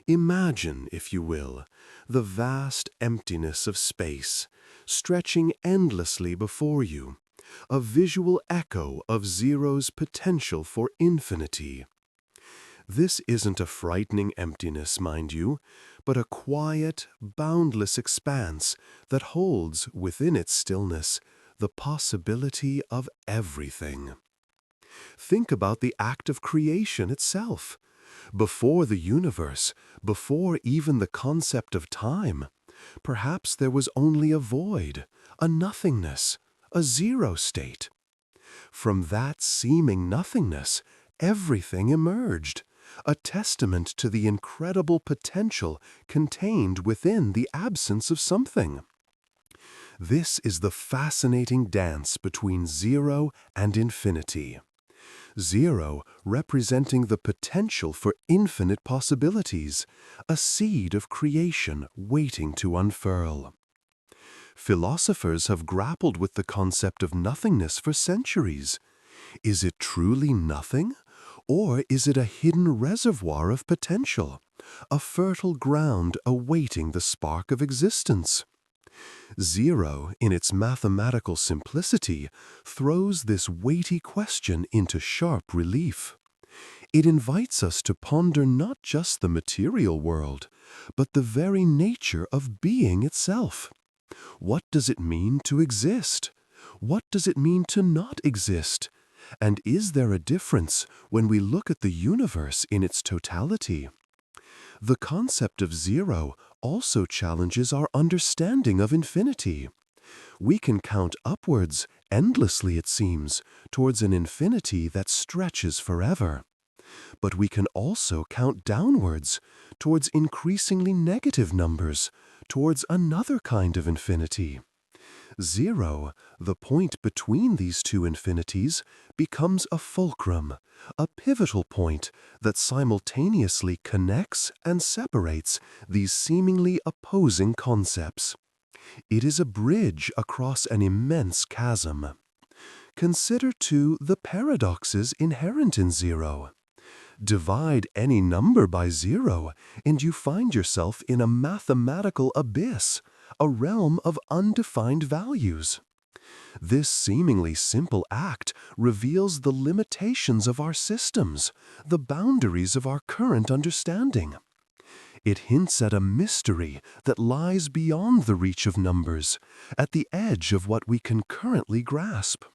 Imagine, if you will, the vast emptiness of space, stretching endlessly before you, a visual echo of zero's potential for infinity. This isn't a frightening emptiness, mind you, but a quiet, boundless expanse that holds within its stillness the possibility of everything. Think about the act of creation itself. Before the universe, before even the concept of time, perhaps there was only a void, a nothingness, a zero state. From that seeming nothingness, everything emerged, a testament to the incredible potential contained within the absence of something. This is the fascinating dance between zero and infinity. 0 representing the potential for infinite possibilities, a seed of creation waiting to unfurl. Philosophers have grappled with the concept of nothingness for centuries. Is it truly nothing? Or is it a hidden reservoir of potential, a fertile ground awaiting the spark of existence? 0, in its mathematical simplicity, throws this weighty question into sharp relief. It invites us to ponder not just the material world, but the very nature of being itself. What does it mean to exist? What does it mean to not exist? And is there a difference when we look at the universe in its totality? The concept of 0 also challenges our understanding of infinity. We can count upwards, endlessly it seems, towards an infinity that stretches forever. But we can also count downwards, towards increasingly negative numbers, towards another kind of infinity. 0, the point between these two infinities, becomes a fulcrum, a pivotal point that simultaneously connects and separates these seemingly opposing concepts. It is a bridge across an immense chasm. Consider, too, the paradoxes inherent in 0. Divide any number by 0, and you find yourself in a mathematical abyss, a realm of undefined values. This seemingly simple act reveals the limitations of our systems, the boundaries of our current understanding. It hints at a mystery that lies beyond the reach of numbers, at the edge of what we can currently grasp.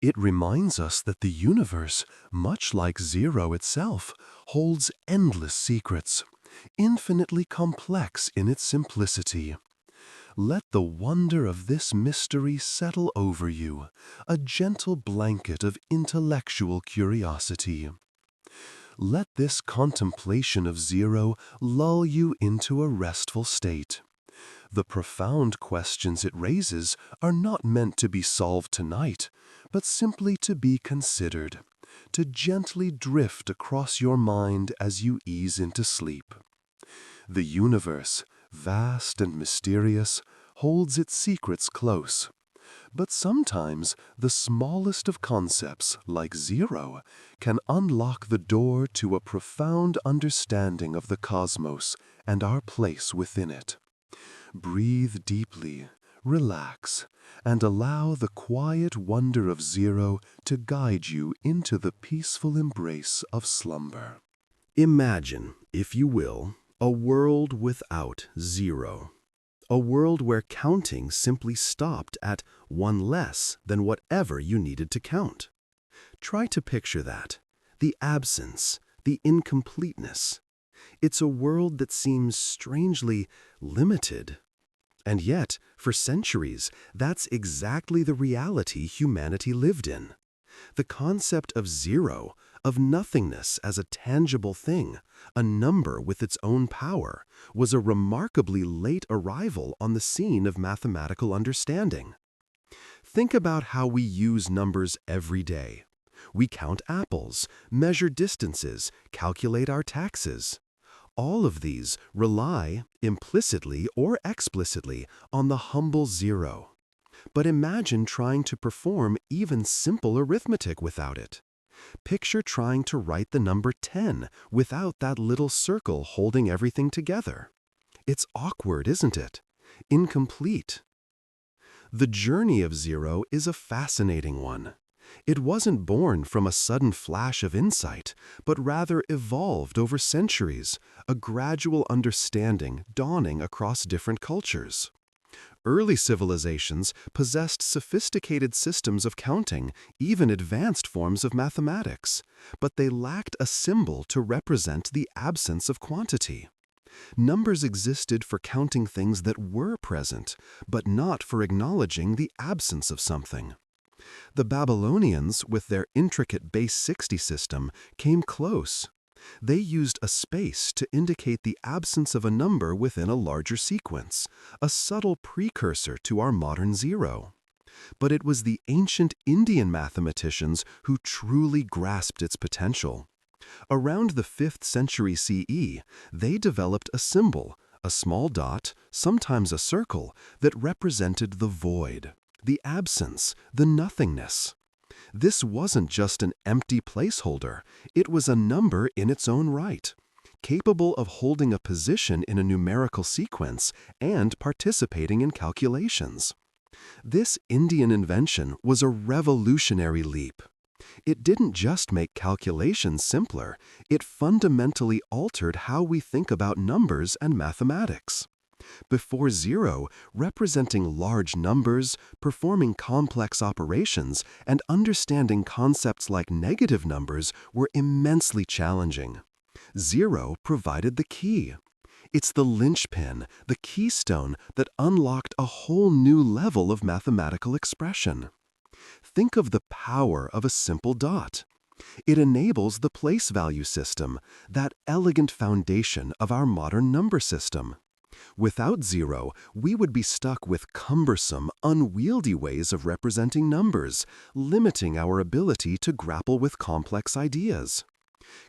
It reminds us that the universe, much like 0 itself, holds endless secrets, infinitely complex in its simplicity. Let the wonder of this mystery settle over you, a gentle blanket of intellectual curiosity. Let this contemplation of 0 lull you into a restful state. The profound questions it raises are not meant to be solved tonight, but simply to be considered, to gently drift across your mind as you ease into sleep. The universe, vast and mysterious, holds its secrets close. But sometimes the smallest of concepts, like 0, can unlock the door to a profound understanding of the cosmos and our place within it. Breathe deeply, relax, and allow the quiet wonder of 0 to guide you into the peaceful embrace of slumber. Imagine, if you will, a world without 0. A world where counting simply stopped at 1 less than whatever you needed to count. Try to picture that. The absence, the incompleteness. It's a world that seems strangely limited. And yet, for centuries, that's exactly the reality humanity lived in. The concept of 0, of nothingness as a tangible thing, a number with its own power, was a remarkably late arrival on the scene of mathematical understanding. Think about how we use numbers every day. We count apples, measure distances, calculate our taxes. All of these rely, implicitly or explicitly, on the humble 0. But imagine trying to perform even simple arithmetic without it. Picture trying to write the number 10 without that little circle holding everything together. It's awkward, isn't it? Incomplete. The journey of 0 is a fascinating one. It wasn't born from a sudden flash of insight, but rather evolved over centuries, a gradual understanding dawning across different cultures. Early civilizations possessed sophisticated systems of counting, even advanced forms of mathematics, but they lacked a symbol to represent the absence of quantity. Numbers existed for counting things that were present, but not for acknowledging the absence of something. The Babylonians, with their intricate base 60 system, came close. They used a space to indicate the absence of a number within a larger sequence, a subtle precursor to our modern 0. But it was the ancient Indian mathematicians who truly grasped its potential. Around the 5th century CE, they developed a symbol, a small dot, sometimes a circle, that represented the void, the absence, the nothingness. This wasn't just an empty placeholder, it was a number in its own right, capable of holding a position in a numerical sequence and participating in calculations. This Indian invention was a revolutionary leap. It didn't just make calculations simpler, it fundamentally altered how we think about numbers and mathematics. Before zero, representing large numbers, performing complex operations, and understanding concepts like negative numbers were immensely challenging. Zero provided the key. It's the linchpin, the keystone that unlocked a whole new level of mathematical expression. Think of the power of a simple dot. It enables the place value system, that elegant foundation of our modern number system. Without zero, we would be stuck with cumbersome, unwieldy ways of representing numbers, limiting our ability to grapple with complex ideas.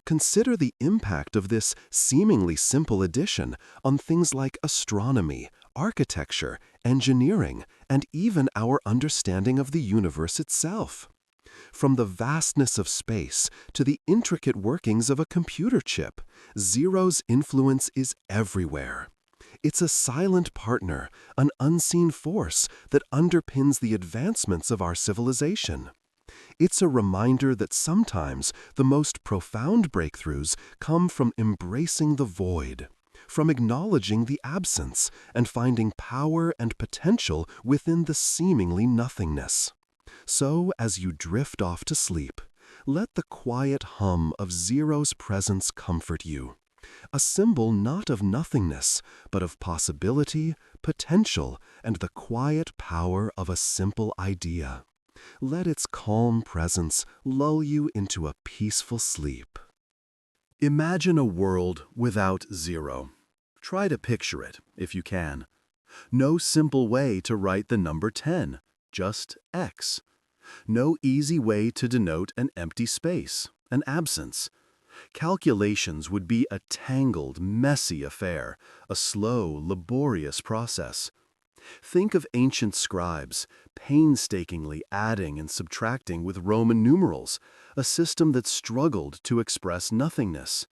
Consider the impact of this seemingly simple addition on things like astronomy, architecture, engineering, and even our understanding of the universe itself. From the vastness of space to the intricate workings of a computer chip, zero's influence is everywhere. It's a silent partner, an unseen force that underpins the advancements of our civilization. It's a reminder that sometimes the most profound breakthroughs come from embracing the void, from acknowledging the absence, and finding power and potential within the seemingly nothingness. So, as you drift off to sleep, let the quiet hum of zero's presence comfort you. A symbol not of nothingness, but of possibility, potential, and the quiet power of a simple idea. Let its calm presence lull you into a peaceful sleep. Imagine a world without zero. Try to picture it, if you can. No simple way to write the number 10, just X. No easy way to denote an empty space, an absence. Calculations would be a tangled, messy affair, a slow, laborious process. Think of ancient scribes, painstakingly adding and subtracting with Roman numerals, a system that struggled to express nothingness.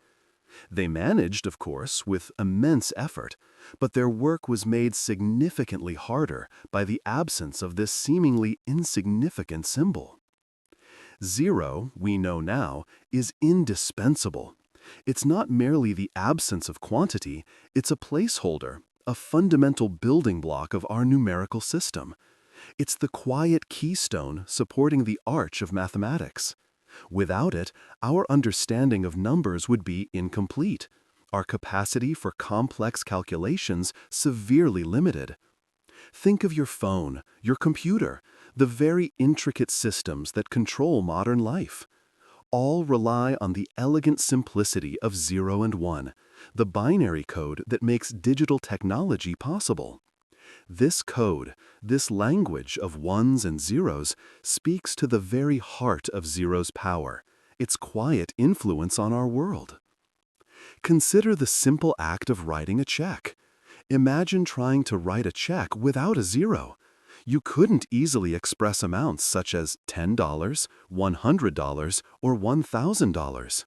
They managed, of course, with immense effort, but their work was made significantly harder by the absence of this seemingly insignificant symbol. Zero, we know now, is indispensable. It's not merely the absence of quantity, it's a placeholder, a fundamental building block of our numerical system. It's the quiet keystone supporting the arch of mathematics. Without it, our understanding of numbers would be incomplete, our capacity for complex calculations severely limited. Think of your phone, your computer, the very intricate systems that control modern life. All rely on the elegant simplicity of 0 and 1, the binary code that makes digital technology possible. This code, this language of ones and zeros, speaks to the very heart of zero's power, its quiet influence on our world. Consider the simple act of writing a check. Imagine trying to write a check without a zero. You couldn't easily express amounts such as $10, $100, or $1,000.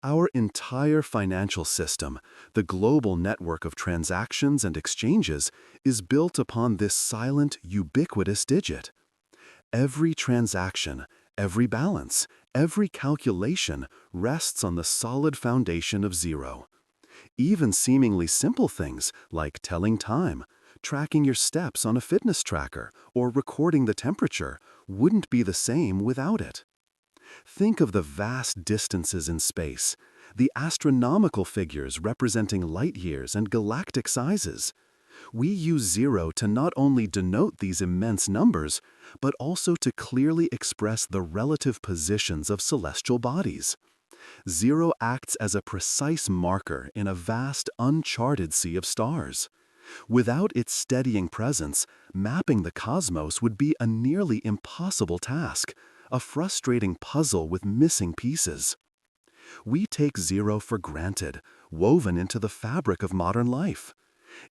Our entire financial system, the global network of transactions and exchanges, is built upon this silent, ubiquitous digit. Every transaction, every balance, every calculation rests on the solid foundation of zero. Even seemingly simple things like telling time, tracking your steps on a fitness tracker, or recording the temperature wouldn't be the same without it. Think of the vast distances in space, the astronomical figures representing light years and galactic sizes. We use zero to not only denote these immense numbers, but also to clearly express the relative positions of celestial bodies. Zero acts as a precise marker in a vast, uncharted sea of stars. Without its steadying presence, mapping the cosmos would be a nearly impossible task, a frustrating puzzle with missing pieces. We take zero for granted, woven into the fabric of modern life.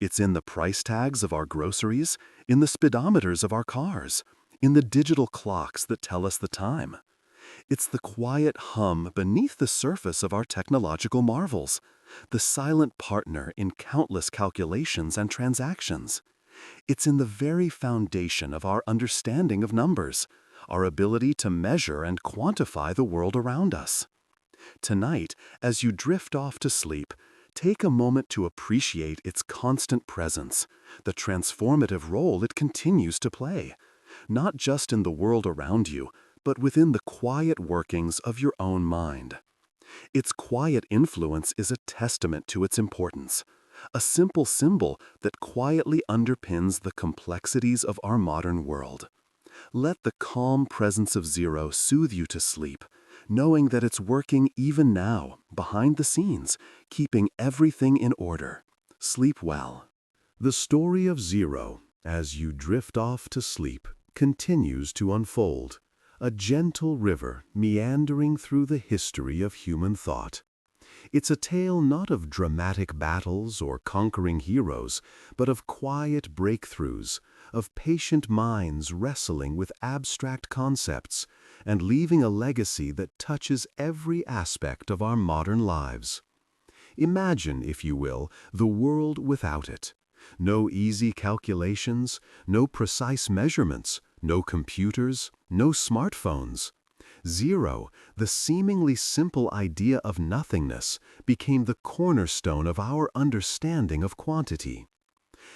It's in the price tags of our groceries, in the speedometers of our cars, in the digital clocks that tell us the time. It's the quiet hum beneath the surface of our technological marvels, the silent partner in countless calculations and transactions. It's in the very foundation of our understanding of numbers, our ability to measure and quantify the world around us. Tonight, as you drift off to sleep, take a moment to appreciate its constant presence, the transformative role it continues to play, not just in the world around you, but within the quiet workings of your own mind. Its quiet influence is a testament to its importance, a simple symbol that quietly underpins the complexities of our modern world. Let the calm presence of zero soothe you to sleep, knowing that it's working even now, behind the scenes, keeping everything in order. Sleep well. The story of zero, as you drift off to sleep, continues to unfold, a gentle river meandering through the history of human thought. It's a tale not of dramatic battles or conquering heroes, but of quiet breakthroughs, of patient minds wrestling with abstract concepts, and leaving a legacy that touches every aspect of our modern lives. Imagine, if you will, the world without it. No easy calculations, no precise measurements, no computers, no smartphones. Zero, the seemingly simple idea of nothingness, became the cornerstone of our understanding of quantity.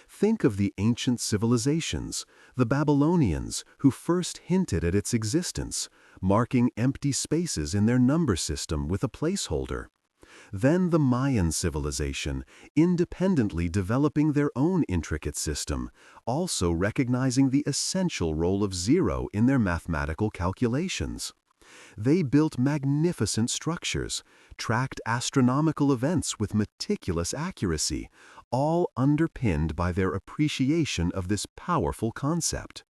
Think of the ancient civilizations, the Babylonians, who first hinted at its existence, marking empty spaces in their number system with a placeholder. Then the Mayan civilization, independently developing their own intricate system, also recognizing the essential role of zero in their mathematical calculations. They built magnificent structures, tracked astronomical events with meticulous accuracy, all underpinned by their appreciation of this powerful concept.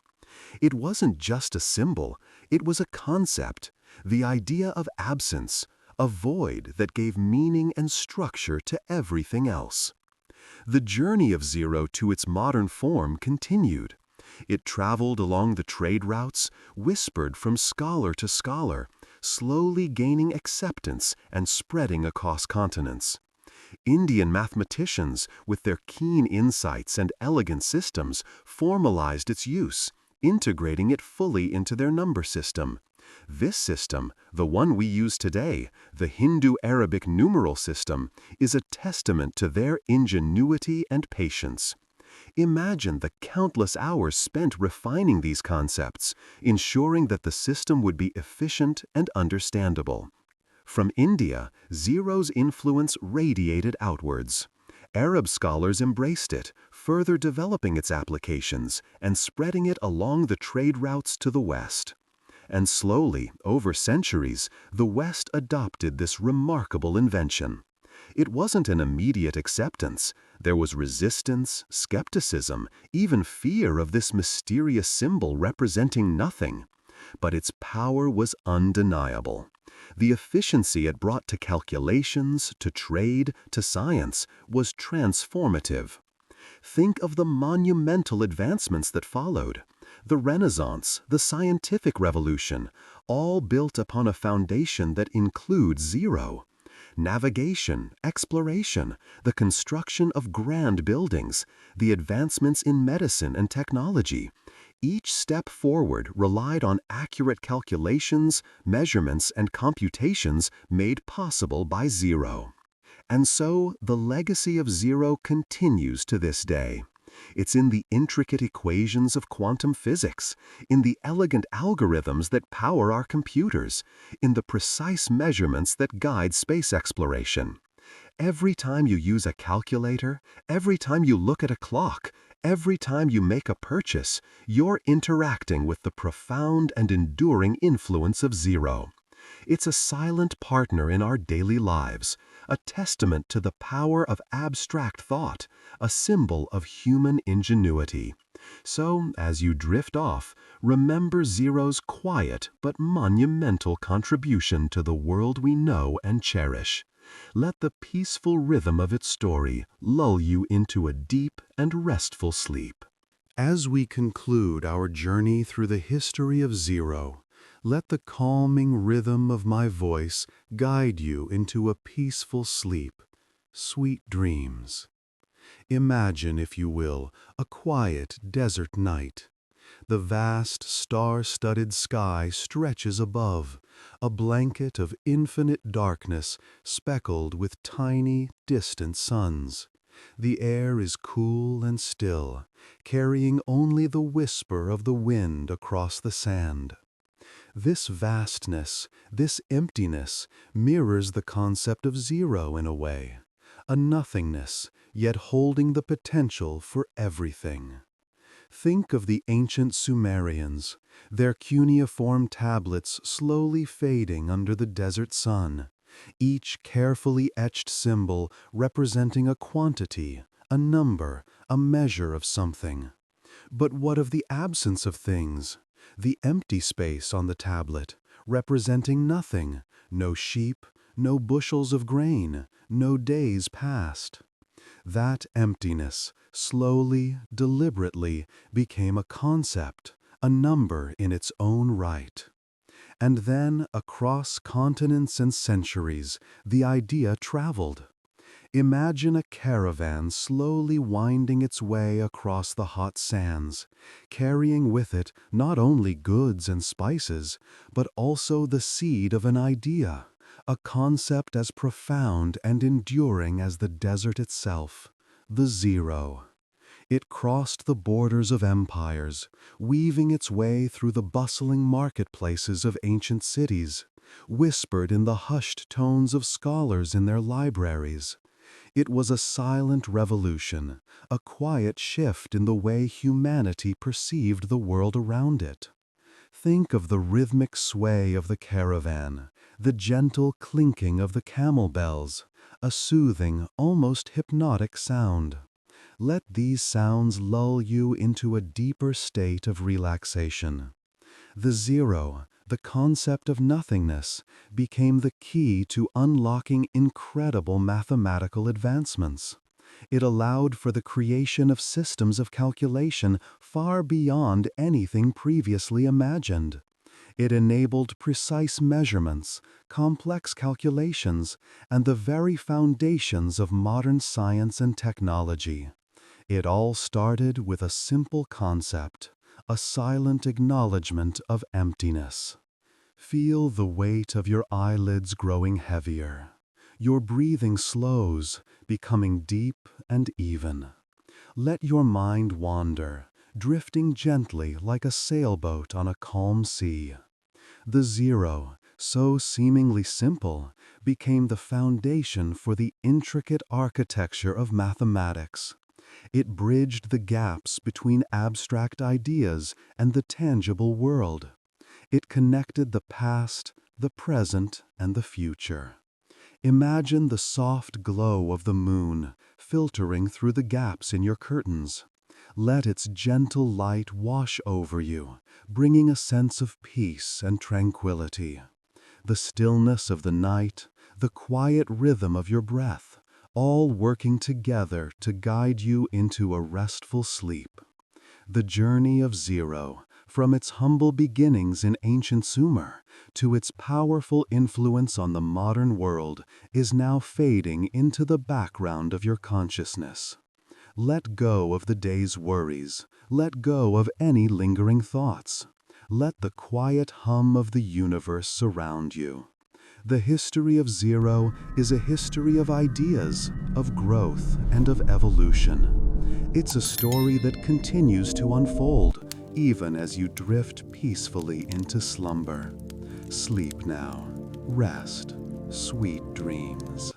It wasn't just a symbol, it was a concept, the idea of absence, a void that gave meaning and structure to everything else. The journey of zero to its modern form continued. It traveled along the trade routes, whispered from scholar to scholar, slowly gaining acceptance and spreading across continents. Indian mathematicians, with their keen insights and elegant systems, formalized its use, integrating it fully into their number system. This system, the one we use today, the Hindu-Arabic numeral system, is a testament to their ingenuity and patience. Imagine the countless hours spent refining these concepts, ensuring that the system would be efficient and understandable. From India, zero's influence radiated outwards. Arab scholars embraced it, further developing its applications and spreading it along the trade routes to the West. And slowly, over centuries, the West adopted this remarkable invention. It wasn't an immediate acceptance. There was resistance, skepticism, even fear of this mysterious symbol representing nothing. But its power was undeniable. The efficiency it brought to calculations, to trade, to science was transformative. Think of the monumental advancements that followed. The Renaissance, the scientific revolution, all built upon a foundation that includes zero. Navigation, exploration, the construction of grand buildings, the advancements in medicine and technology. Each step forward relied on accurate calculations, measurements, and computations made possible by zero. And so, the legacy of zero continues to this day. It's in the intricate equations of quantum physics, in the elegant algorithms that power our computers, in the precise measurements that guide space exploration. Every time you use a calculator, every time you look at a clock, every time you make a purchase, you're interacting with the profound and enduring influence of zero. It's a silent partner in our daily lives, a testament to the power of abstract thought, a symbol of human ingenuity. So, as you drift off, remember Zero's quiet but monumental contribution to the world we know and cherish. Let the peaceful rhythm of its story lull you into a deep and restful sleep. As we conclude our journey through the history of Zero, let the calming rhythm of my voice guide you into a peaceful sleep. Sweet dreams. Imagine, if you will, a quiet desert night. The vast, star-studded sky stretches above, a blanket of infinite darkness speckled with tiny, distant suns. The air is cool and still, carrying only the whisper of the wind across the sand. This vastness, this emptiness, mirrors the concept of zero in a way, a nothingness, yet holding the potential for everything. Think of the ancient Sumerians, their cuneiform tablets slowly fading under the desert sun, each carefully etched symbol representing a quantity, a number, a measure of something. But what of the absence of things? The empty space on the tablet, representing nothing, no sheep, no bushels of grain, no days past. That emptiness, slowly, deliberately, became a concept, a number in its own right. And then, across continents and centuries, the idea traveled. Imagine a caravan slowly winding its way across the hot sands, carrying with it not only goods and spices, but also the seed of an idea, a concept as profound and enduring as the desert itself, the zero. It crossed the borders of empires, weaving its way through the bustling marketplaces of ancient cities, whispered in the hushed tones of scholars in their libraries. It was a silent revolution, a quiet shift in the way humanity perceived the world around it. Think of the rhythmic sway of the caravan, the gentle clinking of the camel bells, a soothing, almost hypnotic sound. Let these sounds lull you into a deeper state of relaxation. The zero, the concept of nothingness, became the key to unlocking incredible mathematical advancements. It allowed for the creation of systems of calculation far beyond anything previously imagined. It enabled precise measurements, complex calculations, and the very foundations of modern science and technology. It all started with a simple concept, a silent acknowledgement of emptiness. Feel the weight of your eyelids growing heavier. Your breathing slows, becoming deep and even. Let your mind wander, drifting gently like a sailboat on a calm sea. The zero, so seemingly simple, became the foundation for the intricate architecture of mathematics. It bridged the gaps between abstract ideas and the tangible world. It connected the past, the present, and the future. Imagine the soft glow of the moon filtering through the gaps in your curtains. Let its gentle light wash over you, bringing a sense of peace and tranquility. The stillness of the night, the quiet rhythm of your breath, all working together to guide you into a restful sleep. The journey of zero, from its humble beginnings in ancient Sumer to its powerful influence on the modern world, is now fading into the background of your consciousness. Let go of the day's worries. Let go of any lingering thoughts. Let the quiet hum of the universe surround you. The history of zero is a history of ideas, of growth, and of evolution. It's a story that continues to unfold, even as you drift peacefully into slumber. Sleep now. Rest. Sweet dreams.